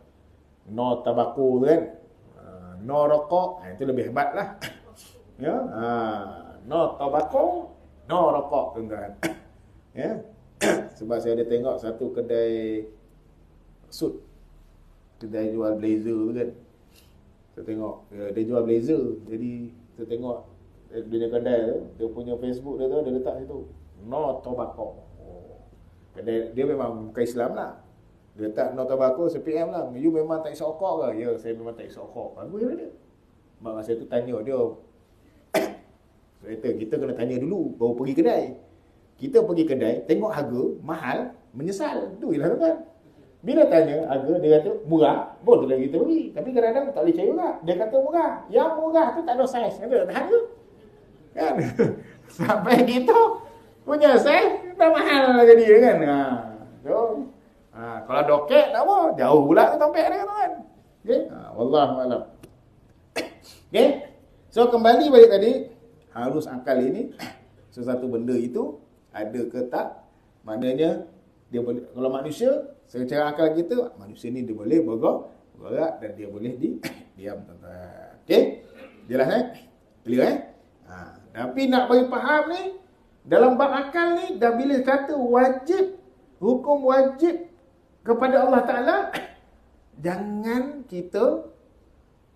no tabako tu kan, no rokok, itu lebih hebat lah. Ya? No tabako, no rokok, tuan-tuan. Ya? Sebab saya ada tengok satu kedai suit, kedai jual blazer tu kan. Saya tengok dia jual blazer. Jadi saya tengok dunia kedai tu, dia punya Facebook dia tu, dia letak situ no tobacco. Kedai dia memang bukan Islam lah. Dia letak no tobacco, saya PM lah, you memang tak isap rokok ke? Ya, saya memang tak isap rokok. Bagus dia. Mak masa tu tanya dia, kita kena tanya dulu baru pergi kedai. Kita pergi kedai, tengok harga mahal, menyesal. Tu ialah tuan. Bila tanya harga, dia kata murah, boleh kita pergi. Tapi kadang-kadang tak boleh percaya juga. Dia kata murah. Yang murah tu tak ada saiz. Ada tahan ke? Kan? Sampai kita punya saiz, dah mahal lah jadi kan. Kalau doket tak apa, jauh pula tu tompek dia kan. Okay? Wallahualam. Okey? So kembali balik tadi, harus akal ini sesuatu benda itu ada ke tak? Maknanya dia boleh, kalau manusia secara akal kita, manusia ni dia boleh bergerak dan dia boleh diam, tuan-tuan. Okey? Jelas Clear tapi nak bagi faham ni, dalam bab akal ni dah bila kata wajib, hukum wajib kepada Allah Ta'ala, jangan kita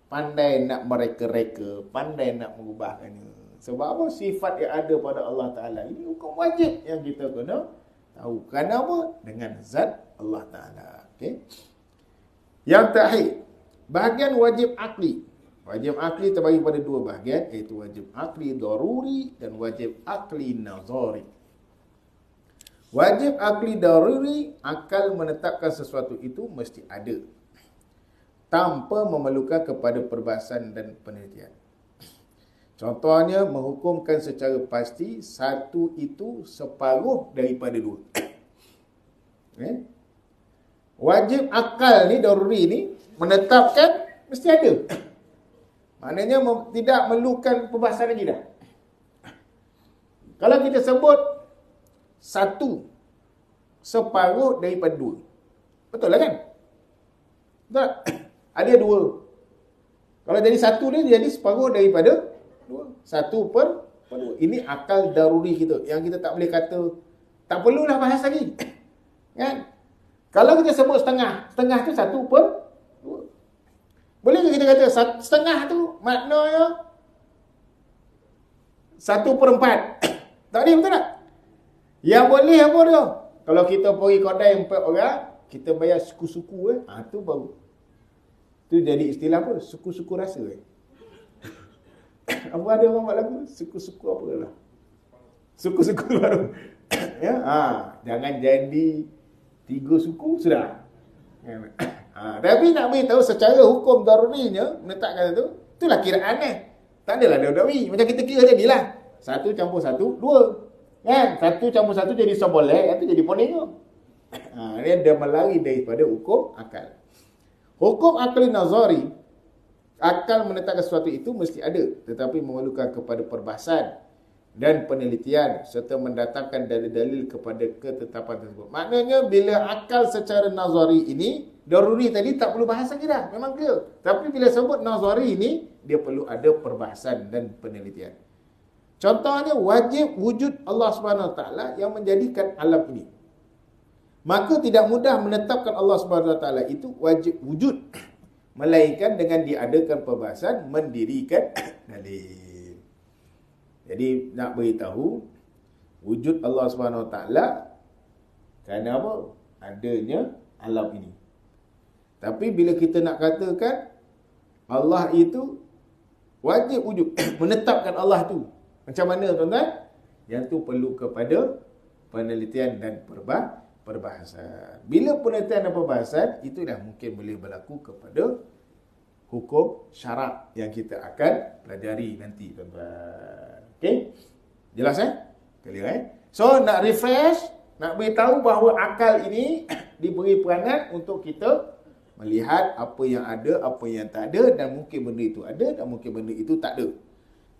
pandai nak mereka-reka, pandai nak mengubahkannya. Sebab apa? Sifat yang ada pada Allah Ta'ala ini hukum wajib yang kita kena tahu. Kerana apa? Dengan zat Allah Ta'ala. Okay? Yang terakhir, bahagian wajib akli. Wajib akli terbagi pada dua bahagian, iaitu wajib akli daruri dan wajib akli nazari. Wajib akli daruri, akal menetapkan sesuatu itu mesti ada, tanpa memerlukan kepada perbahasan dan penelitian. Contohnya, menghukumkan secara pasti satu itu separuh daripada dua. Wajib akal ni, daruri ni, menetapkan mesti ada. Maknanya tidak memerlukan perbahasan lagi dah. Kalau kita sebut satu separuh daripada dua, betul lah kan? Betul? Ada dua. Kalau jadi satu dia jadi separuh daripada dua. Satu per dua. Ini akal daruri kita, yang kita tak boleh kata, tak perlulah bahas lagi. Kan? Kalau kita sebut setengah, setengah tu satu per dua. Boleh ke kita kata setengah tu maknanya 1/4? Tak boleh, betul tak? Yang boleh apa dia? Kalau kita pergi kedai 4 orang, kita bayar suku-suku tu baru. Tu jadi istilah apa? Suku-suku rasa apa ada orang buat lagu? Suku-suku apa lah? Suku-suku baru. Ya, jangan jadi 3 suku sudah. Tapi nak beritahu secara hukum darurinya, menetapkan itulah kiraan tak adalah dawi. Macam kita kira jadilah 1 campur 1, 2. Kan? 1 campur 1 jadi seboleh, itu jadi poninga. Dia dah melari daripada hukum akal. Hukum akal nazari, akal menetapkan sesuatu itu mesti ada, tetapi memerlukan kepada perbahasan dan penelitian serta mendatangkan dalil-dalil kepada ketetapan tersebut. Maknanya bila akal secara nazari ini, daruri tadi tak perlu bahas lagi dah, memang clear. Tapi bila sebut nazari ini, dia perlu ada perbahasan dan penelitian. Contohnya wajib wujud Allah Subhanahu Wa Taala yang menjadikan alam ini. Maka tidak mudah menetapkan Allah Subhanahu Wa Taala itu wajib wujud, melainkan dengan diadakan perbahasan, mendirikan dalil. Jadi nak beritahu wujud Allah Subhanahu Wa Taala kerana apa? Adanya alam ini. Tapi bila kita nak katakan Allah itu wajib wujud, menetapkan Allah tu, macam mana tuan-tuan? Yang tu perlu kepada penelitian dan perbahasan. Bila penelitian dan perbahasan, itu dah mungkin boleh berlaku kepada hukum syarak yang kita akan pelajari nanti, tuan-tuan. Okey? Jelas Clear So nak refresh, nak beritahu bahawa akal ini diberi peranan untuk kita melihat apa yang ada, apa yang tak ada, dan mungkin benda itu ada dan mungkin benda itu tak ada.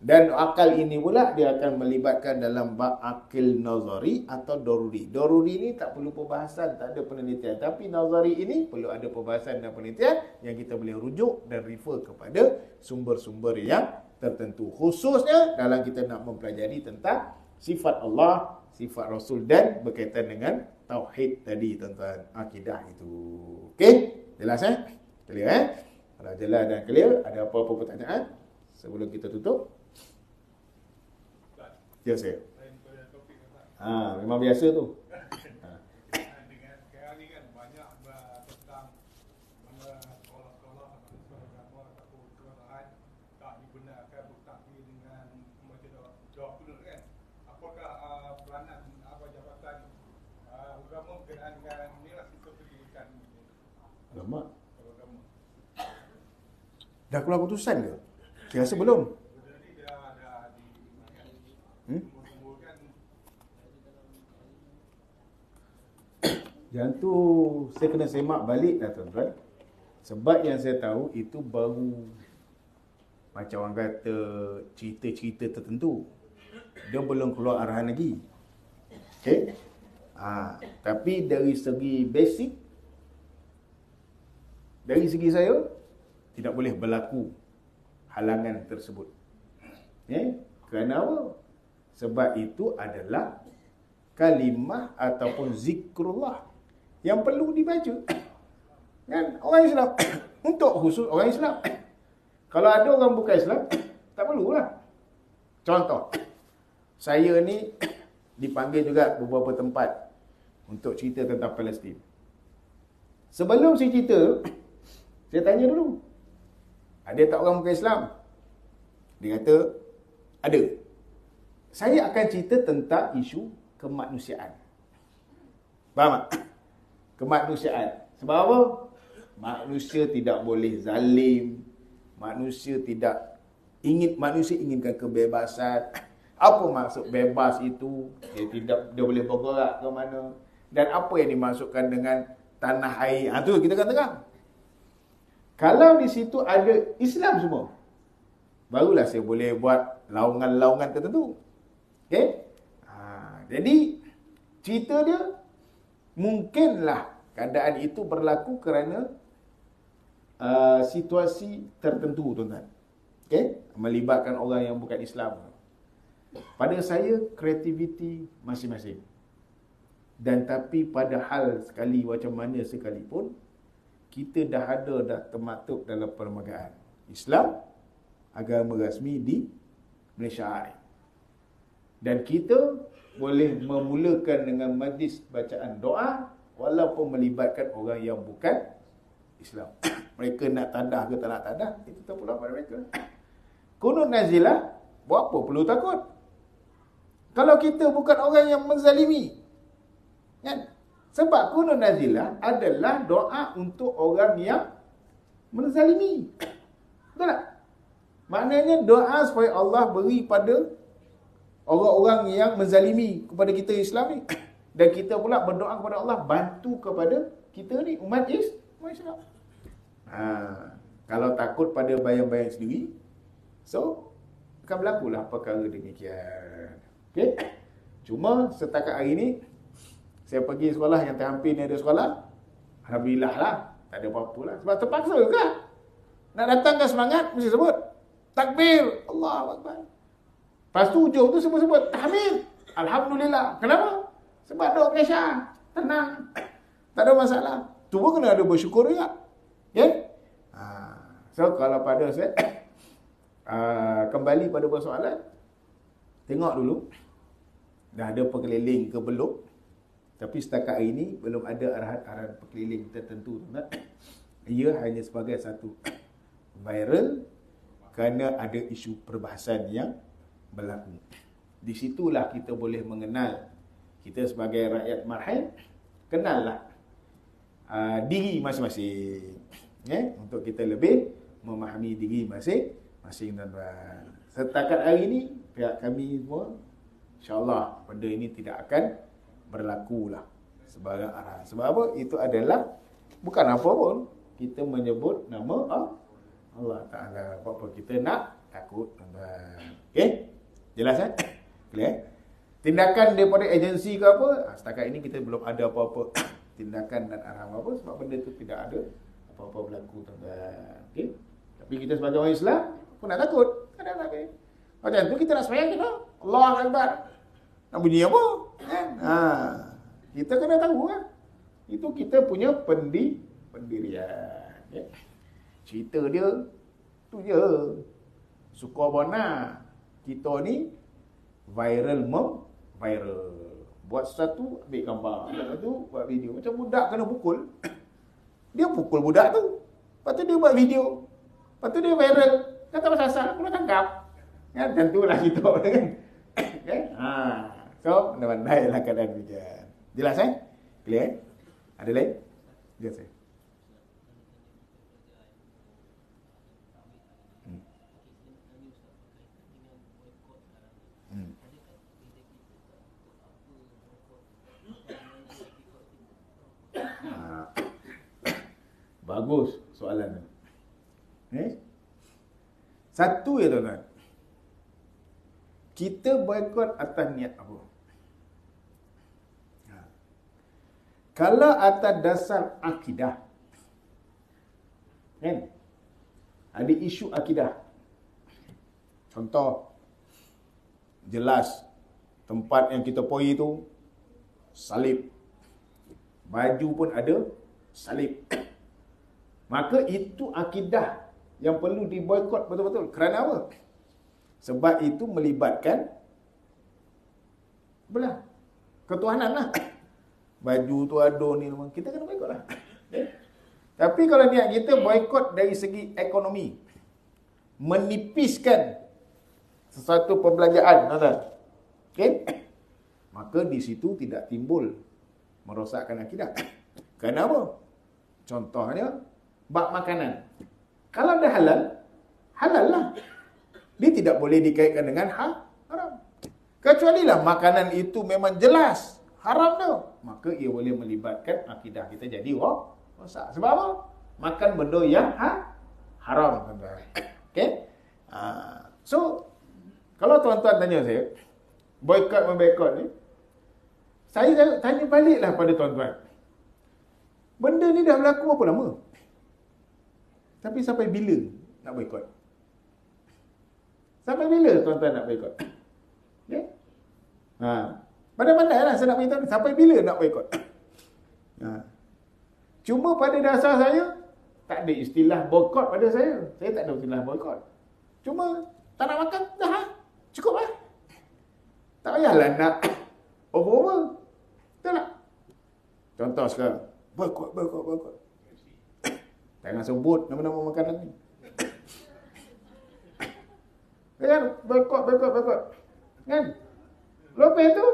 Dan akal ini pula dia akan melibatkan dalam bab akil nazari atau daruri. Daruri ini tak perlu perbahasan, tak ada penelitian. Tapi nazari ini perlu ada perbahasan dan penelitian yang kita boleh rujuk dan refer kepada sumber-sumber yang tertentu. Khususnya dalam kita nak mempelajari tentang sifat Allah, sifat Rasul dan berkaitan dengan tauhid tadi, tuan-tuan, akidah itu. Okey? Jelas Clear Kalau jelas dan clear, ada apa-apa pertanyaan sebelum kita tutup? Ya, saya. Memang biasa tu. Dengan sekarang ni kan banyak tentang mana sekolah-sekolah atau ataupun sekolahan tak dibenarkan bertakbir dengan membaca doa kunut kan. Apakah peranan jabatan agama berkenaan dengan inilah sistem pendidikan? Alamak. Dah keluar keputusan ke? Saya rasa belum. Yang tu saya kena semak balik dah, tuan-tuan. Sebab yang saya tahu itu baru macam orang kata cerita-cerita tertentu. Dia belum keluar arahan lagi. Okey? Tapi dari segi basic, dari segi saya, tidak boleh berlaku halangan tersebut. Kerana apa? Sebab itu adalah kalimah ataupun zikrullah yang perlu dibaca. Kan? Orang Islam. Untuk khusus orang Islam. Kalau ada orang bukan Islam, tak perlulah. Contoh, saya ni dipanggil juga beberapa tempat untuk cerita tentang Palestin. Sebelum saya cerita, saya tanya dulu, ada tak orang bukan Islam? Dia kata, ada. Saya akan cerita tentang isu kemanusiaan. Faham tak? Kemanusiaan. Sebab apa? Manusia tidak boleh zalim. Manusia inginkan kebebasan. Apa maksud bebas itu? Dia boleh bergerak ke mana? Dan apa yang dimasukkan dengan tanah air? Tu kita katakan. Kalau di situ ada Islam semua, barulah saya boleh buat laungan-laungan tertentu. Okey? Jadi cerita dia mungkinlah keadaan itu berlaku kerana situasi tertentu, tuan-tuan. Okey? Melibatkan orang yang bukan Islam. Pada saya, kreativiti masing-masing. Dan tapi pada hal sekali macam mana sekalipun, kita dah termaktub dalam perlembagaan Islam, agama rasmi di Malaysia. Dan kita boleh memulakan dengan majlis bacaan doa walaupun melibatkan orang yang bukan Islam. Mereka nak tadah ke tak nak tadah, itu tak perlu pada mereka. Kunut nazilah, buat apa perlu takut? Kalau kita bukan orang yang menzalimi, kan? Sebab kunut nazilah adalah doa untuk orang yang menzalimi. Betul tak? Maknanya doa supaya Allah beri pada orang-orang yang menzalimi kepada kita Islam ni. Dan kita pula berdoa kepada Allah, bantu kepada kita ni, umat Islam. Kalau takut pada bayang-bayang sendiri, so akan berlakulah perkara demikian. Okay? Cuma setakat hari ni, saya pergi sekolah yang terhampir ni ada sekolah, alhamdulillah lah, tak ada apa-apa lah. Sebab terpaksa ke? Nak datangkan semangat, mesti sebut takbir, Allahu Akbar. Lepas tu hujung tu sebut-sebut tahmid, alhamdulillah. Kenapa? Sebab duk Malaysia, tenang, tak ada masalah. Tu pun kena ada bersyukur juga. Ya? So kalau pada saya kembali pada persoalan, tengok dulu dah ada perkeliling ke belum. Tapi setakat hari ini belum ada arahan-arahan perkeliling tertentu. Ia hanya sebagai satu viral kerana ada isu perbahasan yang berlaku. Di situlah kita boleh mengenal, kita sebagai rakyat marhain, kenallah diri masing-masing. Untuk kita lebih memahami diri masing-masing, tuan-tuan. Setakat hari ini, pihak kami semua, insyaAllah benda ini tidak akan berlakulah sebagai arahan. Sebab apa? Itu adalah bukan apa pun, kita menyebut nama Allah Ta'ala. Apa-apa kita nak takut, tuan-tuan. Okey? Jelas kan? Clear? Tindakan daripada agensi ke apa, setakat ini kita belum ada apa-apa tindakan dan arahan apa, sebab benda itu tidak ada apa-apa berlaku, tuan-tuan. Okey? Tapi kita sebagai orang Islam pun nak takut. Ada apa? Macam tu kita nak sembahyang kita. Allahu Akbar. Nak bunyi apa? Kita kena tahu kan. Itu kita punya pendirian. Cerita dia tu je. Suka bona. Kita ni viral. Buat sesuatu, ambil gambar. Lepas tu buat video. Macam budak kena pukul. Dia pukul budak tu. Lepas tu dia buat video. Lepas tu dia viral. Kata pasal-pasal, kena tangkap. Kan, tentulah kita kan. Okay? So, pandai-pandai lah keadaan hujan. Jelas Clear Ada lain? Jelas Bagus soalan tu. Satu ya tuan-tuan. Kita boikot atas niat apa? Kalau atas dasar akidah, kan? Ada isu akidah. Contoh, jelas tempat yang kita pergi tu salib. Baju pun ada salib. Maka itu akidah yang perlu diboikot betul-betul. Kerana apa? Sebab itu melibatkan belah ketuhanan lah. Baju tu ada ni, kita kena boikot lah. Tapi kalau niat kita boikot dari segi ekonomi, menipiskan sesuatu perbelanjaan, okay? Maka di situ tidak timbul merosakkan akidah. Kenapa? Contohnya bab makanan. Kalau dah halal, halal lah. Dia tidak boleh dikaitkan dengan haram. Kecuali lah makanan itu memang jelas haram tu, maka ia boleh melibatkan akidah kita jadi rosak. Sebab apa? Makan benda yang haram. Okay? So, kalau tuan-tuan tanya saya, boikot-memboikot ni, saya tanya baliklah pada tuan-tuan. Benda ni dah berlaku berapa lama? Tapi sampai bila nak boikot? Sampai bila tuan-tuan nak boikot? Okay? Pandai-pandai lah saya nak beritahu ni. Sampai bila nak boikot? Cuma pada dasar saya, tak ada istilah boikot pada saya. Saya tak ada istilah boikot. Cuma tak nak makan, dah cukup lah. Tak payahlah nak over-over. Betul tak? Contoh sekarang, boikot. Jangan sebut nama-nama makanan ni. Kan? Boikot. Kan? Lepas tu,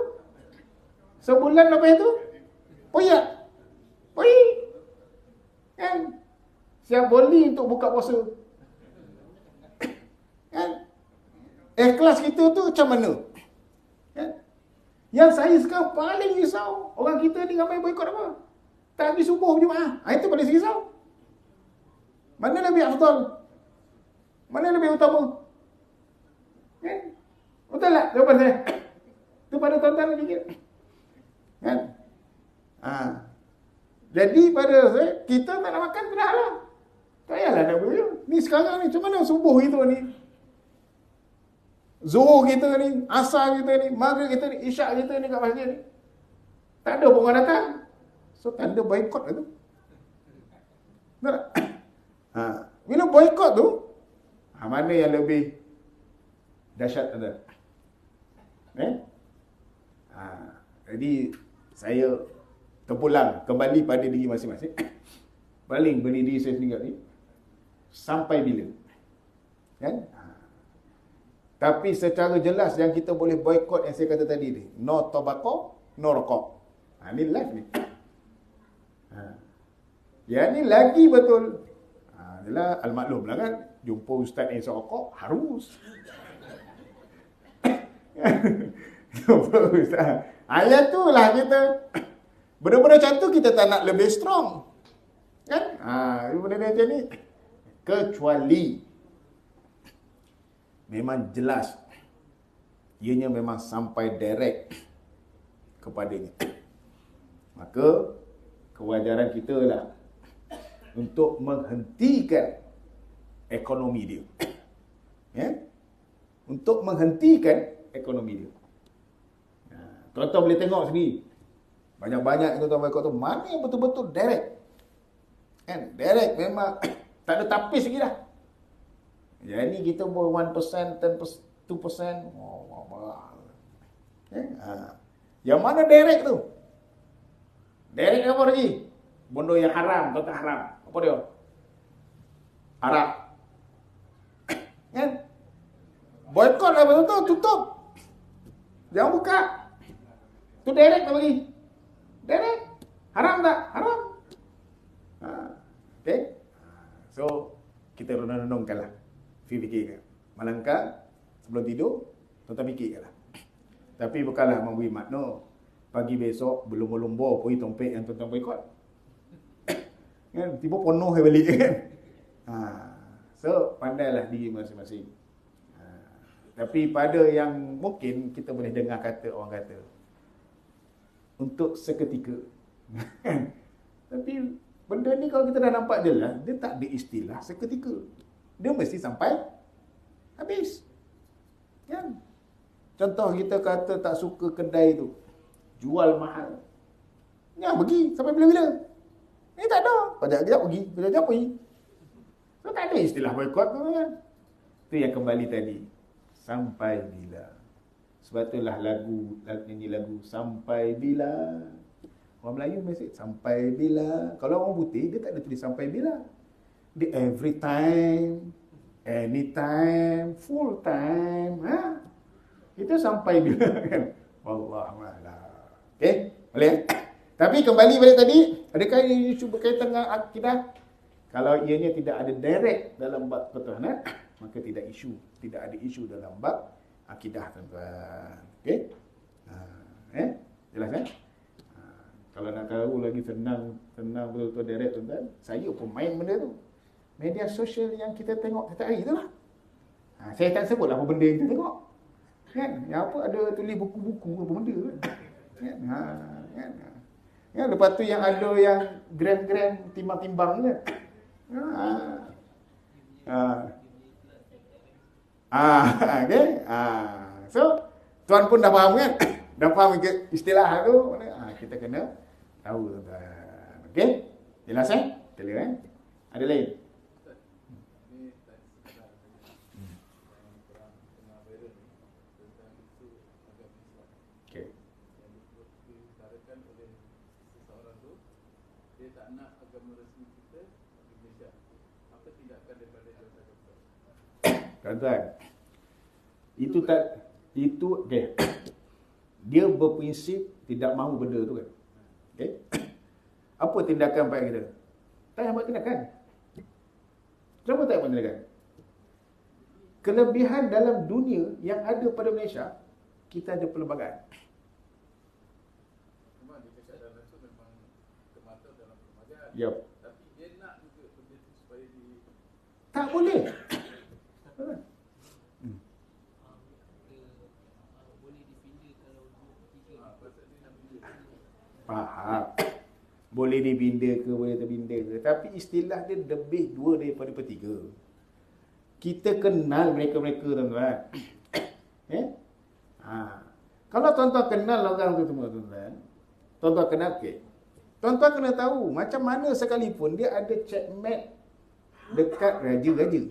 sebulan lepas tu, poyak. Kan? Siap boli untuk buka puasa. Kan? Ikhlas kita tu macam mana? Kan? Yang saya sekarang paling risau, orang kita ni ramai boikot apa? Tak habis subuh Jumaat. Itu paling risau. Mana lebih afdal? Mana lebih utama? Kan? Betul tak jawapan saya? Itu pada tuan-tuan fikir. Kan? Jadi pada saya, kita tak nak makan, dah lah. Tak payahlah nak beri. Ni sekarang ni, macam mana subuh kita ni? Zuhur kita ni, asar kita ni, maghrib kita ni, isyak kita ni kat masjid ni. Tak ada pun orang datang. So, tanda boikot lah tu. Betul tak? Bila boikot tu, mana yang lebih dahsyat ada? Jadi, saya terpulang kembali pada diri masing-masing. Paling beri diri saya sendiri ni, sampai bila? Kan? Tapi secara jelas yang kita boleh boikot yang saya kata tadi ni, no tobacco, no rokok. Ni live ni. Yang ni lagi betul. Adalah al-maklum lah kan. Jumpa ustaz yang rokok, harus. Jumpa ustaz. Ayat tu lah kita. Benda-benda macam tu kita tak nak lebih strong. Kan? Benda macam ni. Kecuali memang jelas ianya memang sampai direct kepadanya. Maka kewajaran kita lah untuk menghentikan ekonomi dia. Ya? Untuk menghentikan ekonomi dia. Tuan-tuan boleh tengok sendiri. Banyak-banyak tuan-tuan boikot tu, mana yang betul-betul direct. Kan? Direct memang tak ada tapis lagi dah. Jadi kita buat 1%, 10%, 2%. Yang mana direct tu? Direct apa lagi? Benda yang haram atau tak haram? Apa dia? Haram. Kan? Boikot lah betul-betul, tutup. Jangan buka. Tu direct tak bagi? Direct. Haram tak? Haram. Okay? So, kita renung-renungkanlah. Fikirkan. Malangkah sebelum tidur, tuan-tuan fikirkanlah. Tapi bukanlah memberi makna pagi besok berlumba-lumba pergi tompek yang tuan-tuan boikot. Kan? Tiba penuh balik kan? So, pandailah diri masing-masing. Tapi pada yang mungkin kita boleh dengar kata orang kata untuk seketika. Tapi benda ni kalau kita dah nampak dia lah, dia tak ada istilah seketika. Dia mesti sampai habis. Kan? Contoh kita kata tak suka kedai tu, jual mahal. Ya, pergi sampai bila-bila. Ni tak ada. Kejap-kejap pergi, kejap-kejap pergi. So, tak ada istilah boycott tu kan. Itu yang kembali tadi. Sampai bila. Sebab itulah nyanyi lagu Sampai Bila. Orang Melayu mesti sampai bila. Kalau orang putih, dia tak ada tulis sampai bila. Dia every time, anytime, full time. Itu sampai bila kan. Wallahualam. Okay, boleh? Tapi kembali balik tadi, adakah isu berkaitan dengan akidah? Kalau ianya tidak ada direct dalam bab ketuhanan, maka tidak ada isu dalam bab akidah, tuan-tuan. Okey? Jelas kan? Kalau nak tahu lagi senang betul-betul direct, tuan-tuan, saya pun main benda tu. Media sosial yang kita tengok setiap hari itulah. Saya tak sebut apa benda yang kita tengok. Kan? Yang apa ada tulis buku-buku apa benda kan? Kan? Ya, lepas tu yang ada yang gram-gram timbang-timbang kan. Okay. So, tuan pun dah faham kan? Dah faham istilah tu. Kita kena tahu, tuan-tuan. Okey? Jelas Clear kan? Ada lain? Tuan-tuan, itu okay. Dia berprinsip tidak mahu benda tu kan. Okay? Apa tindakan baik kita? Tak buat tindakan. Kenapa tak buat tindakan? Kelebihan dalam dunia yang ada pada Malaysia, kita ada pelbagai. Memang dia cakap dalam tu memang termata dalam perlembagaan. Yep. Tapi dia nak juga benda tu supaya tak boleh. Faham. Boleh dipinda ke, boleh terpinda ke. Tapi istilah dia lebih dua daripada tiga. Kita kenal mereka-mereka, tuan-tuan. Kalau tuan-tuan kenal orang tu semua, tuan-tuan. Tuan-tuan kenal, okay. Tuan-tuan kena tahu, macam mana sekalipun dia ada checkmate dekat raja-raja.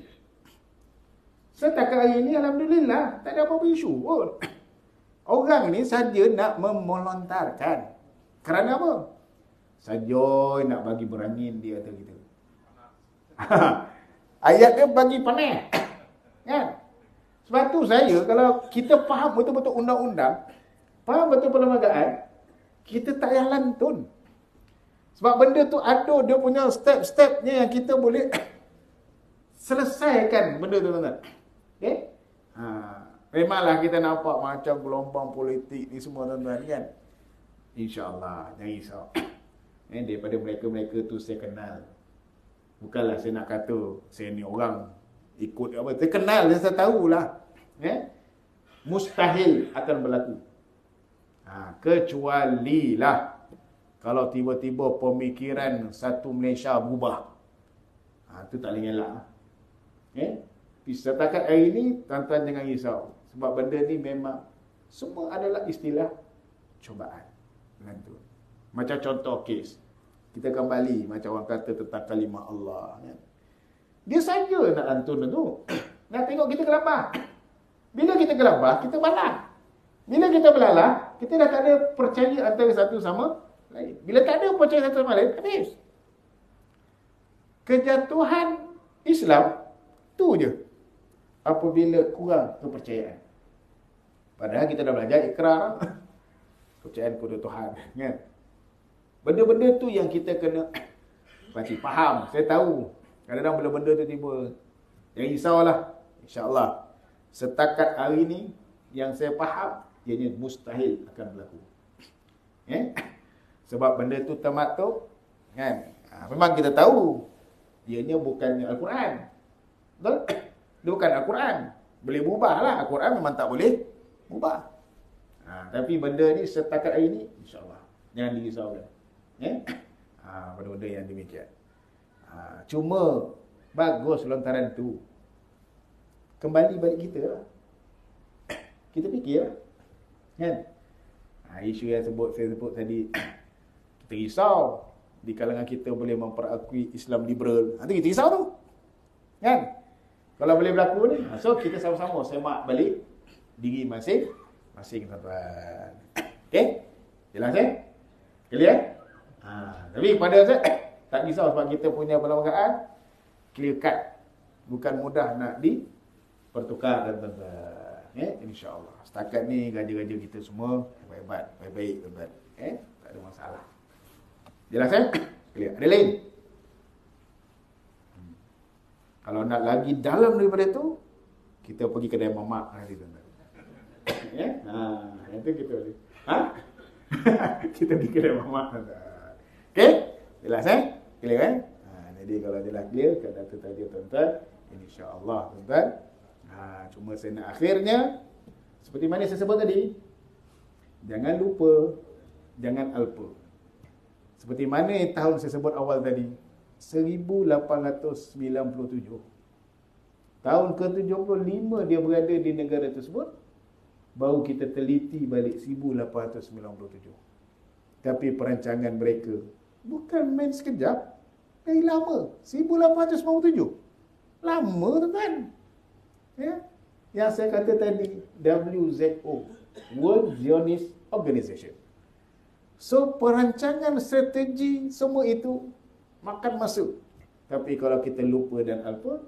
Setakat hari ini, alhamdulillah, tak ada apa-apa isu pun. Orang ni saja nak memelontarkan. Kerana apa? Saja nak bagi berangin di atas kita. Ayat dia bagi panas. Kan? Sebab tu saya, kalau kita faham betul-betul undang-undang, faham betul perlembagaan, kita tak payah lantun. Sebab benda tu ada dia punya step-stepnya yang kita boleh selesaikan benda tu, tuan-tuan. Okay? Memanglah kita nampak macam gelombang politik ni semua, tuan-tuan, kan? InsyaAllah, jangan risau. Daripada mereka-mereka tu saya kenal. Bukanlah saya nak kata saya ni orang ikut apa. Saya kenal, saya tahulah. Mustahil akan berlaku. Kecuali lah kalau tiba-tiba pemikiran satu Malaysia berubah. Itu tak boleh elak. Setakat hari ni, tuan-tuan jangan risau. Sebab benda ni memang semua adalah istilah cubaan. Macam contoh kes. Kita kembali macam orang kata tentang kalimah Allah. Dia saja nak lantun tu. Nak tengok kita gelabah. Bila kita gelabah, kita balah. Bila kita belalah, kita dah tak ada percaya antara satu sama lain. Bila tak ada percaya satu sama lain, habis. Kejatuhan Islam, tu je. Apabila kurang kepercayaan. Padahal kita dah belajar ikrar. Kepercayaan kepada Tuhan. Kan? Benda-benda tu yang kita kena pasti faham. Saya tahu. Kadang-kadang benda-benda tu tiba. Jangan risaulah. InsyaAllah. Setakat hari ni, yang saya faham, ianya mustahil akan berlaku. Sebab benda tu termaktub. Kan? Memang kita tahu. Ianya bukannya Al-Quran. Betul? Dia bukan Al-Quran. Boleh ubah lah. Al-Quran memang tak boleh ubah. Tapi benda ni setakat hari ni, insyaAllah, jangan dirisaukan. Benda-benda yang demikian. Cuma bagus lontaran tu. Kembali balik kita lah. Kita fikir lah. Kan? Isu yang saya sebut tadi, kita risau di kalangan kita boleh memperakui Islam liberal. Nanti kita risau tu. Kan? Kalau boleh berlaku ni, so kita sama-sama semak balik diri masing-masing, tuan-tuan. Okey? Jelas Clear? Tapi pada saya tak risau sebab kita punya perlembagaan clear cut. Bukan mudah nak dipertukarkan, tuan-tuan. InsyaAllah. Setakat ni gaji-gaji kita semua hebat-hebat, baik-baik, tuan-tuan. Tak ada masalah. Jelas Clear. Ada lain? Kalau nak lagi dalam daripada tu, kita pergi kedai mamak nanti, tuan-tuan. Itu kita boleh. Kita pergi kedai mamak, tuan-tuan. Okey? Jelas Clear jadi kalau jelas clear kata tu tadi, tuan-tuan, insya-Allah, tuan-tuan. Cuma saya nak akhirnya seperti mana saya sebut tadi, jangan lupa, jangan alpa. Seperti mana tahun saya sebut awal tadi, 1897. Tahun ke-75 dia berada di negara tersebut, baru kita teliti balik 1897. Tapi perancangan mereka bukan main sekejap, dari lama. 1897. Lama, tuan-tuan. Yang saya kata tadi, WZO, World Zionist Organization. So, perancangan strategi semua itu makan masa. Tapi kalau kita lupa dan alpa,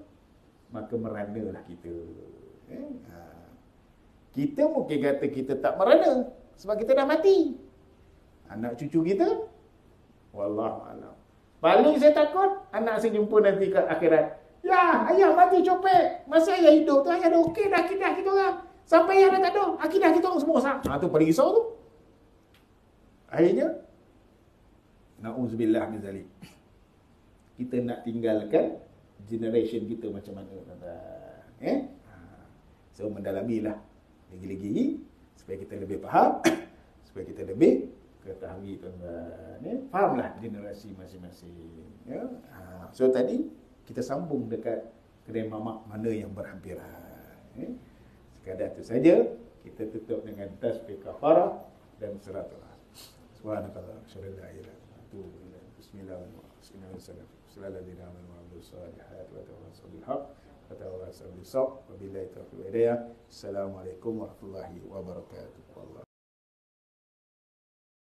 maka meranalah kita. Kita mungkin kata kita tak merana sebab kita dah mati. Anak cucu kita, wallahualam. Paling saya takut anak saya jumpa nanti kat akhirat. Ya, ayah mati copet. Masa ayah hidup tu, ayah dah okey dah akidah kita orang. Sampai ayah dah tak ada, akidah kita orang semua rosak. Tu paling risau tu. Akhirnya, na'udzubillah min zalik. Kita nak tinggalkan generation kita macam mana, tuan-tuan. So, mendalamilah lagi-lagi supaya kita lebih faham, supaya kita lebih ketahui, tuan-tuan. Fahamlah generasi masing-masing. So, tadi kita sambung dekat kedai mamak mana yang berhampiran. Sekadar itu saja. Kita tutup dengan tasbih kafarah dan suratul. Subhanakallah, syarilla ilaha illa anta, bismillahirrahmanirrahim. Sallallahu alaihi wasallam. Wabillahi taufiq wa hidayah. Assalamualaikum warahmatullahi wabarakatuh.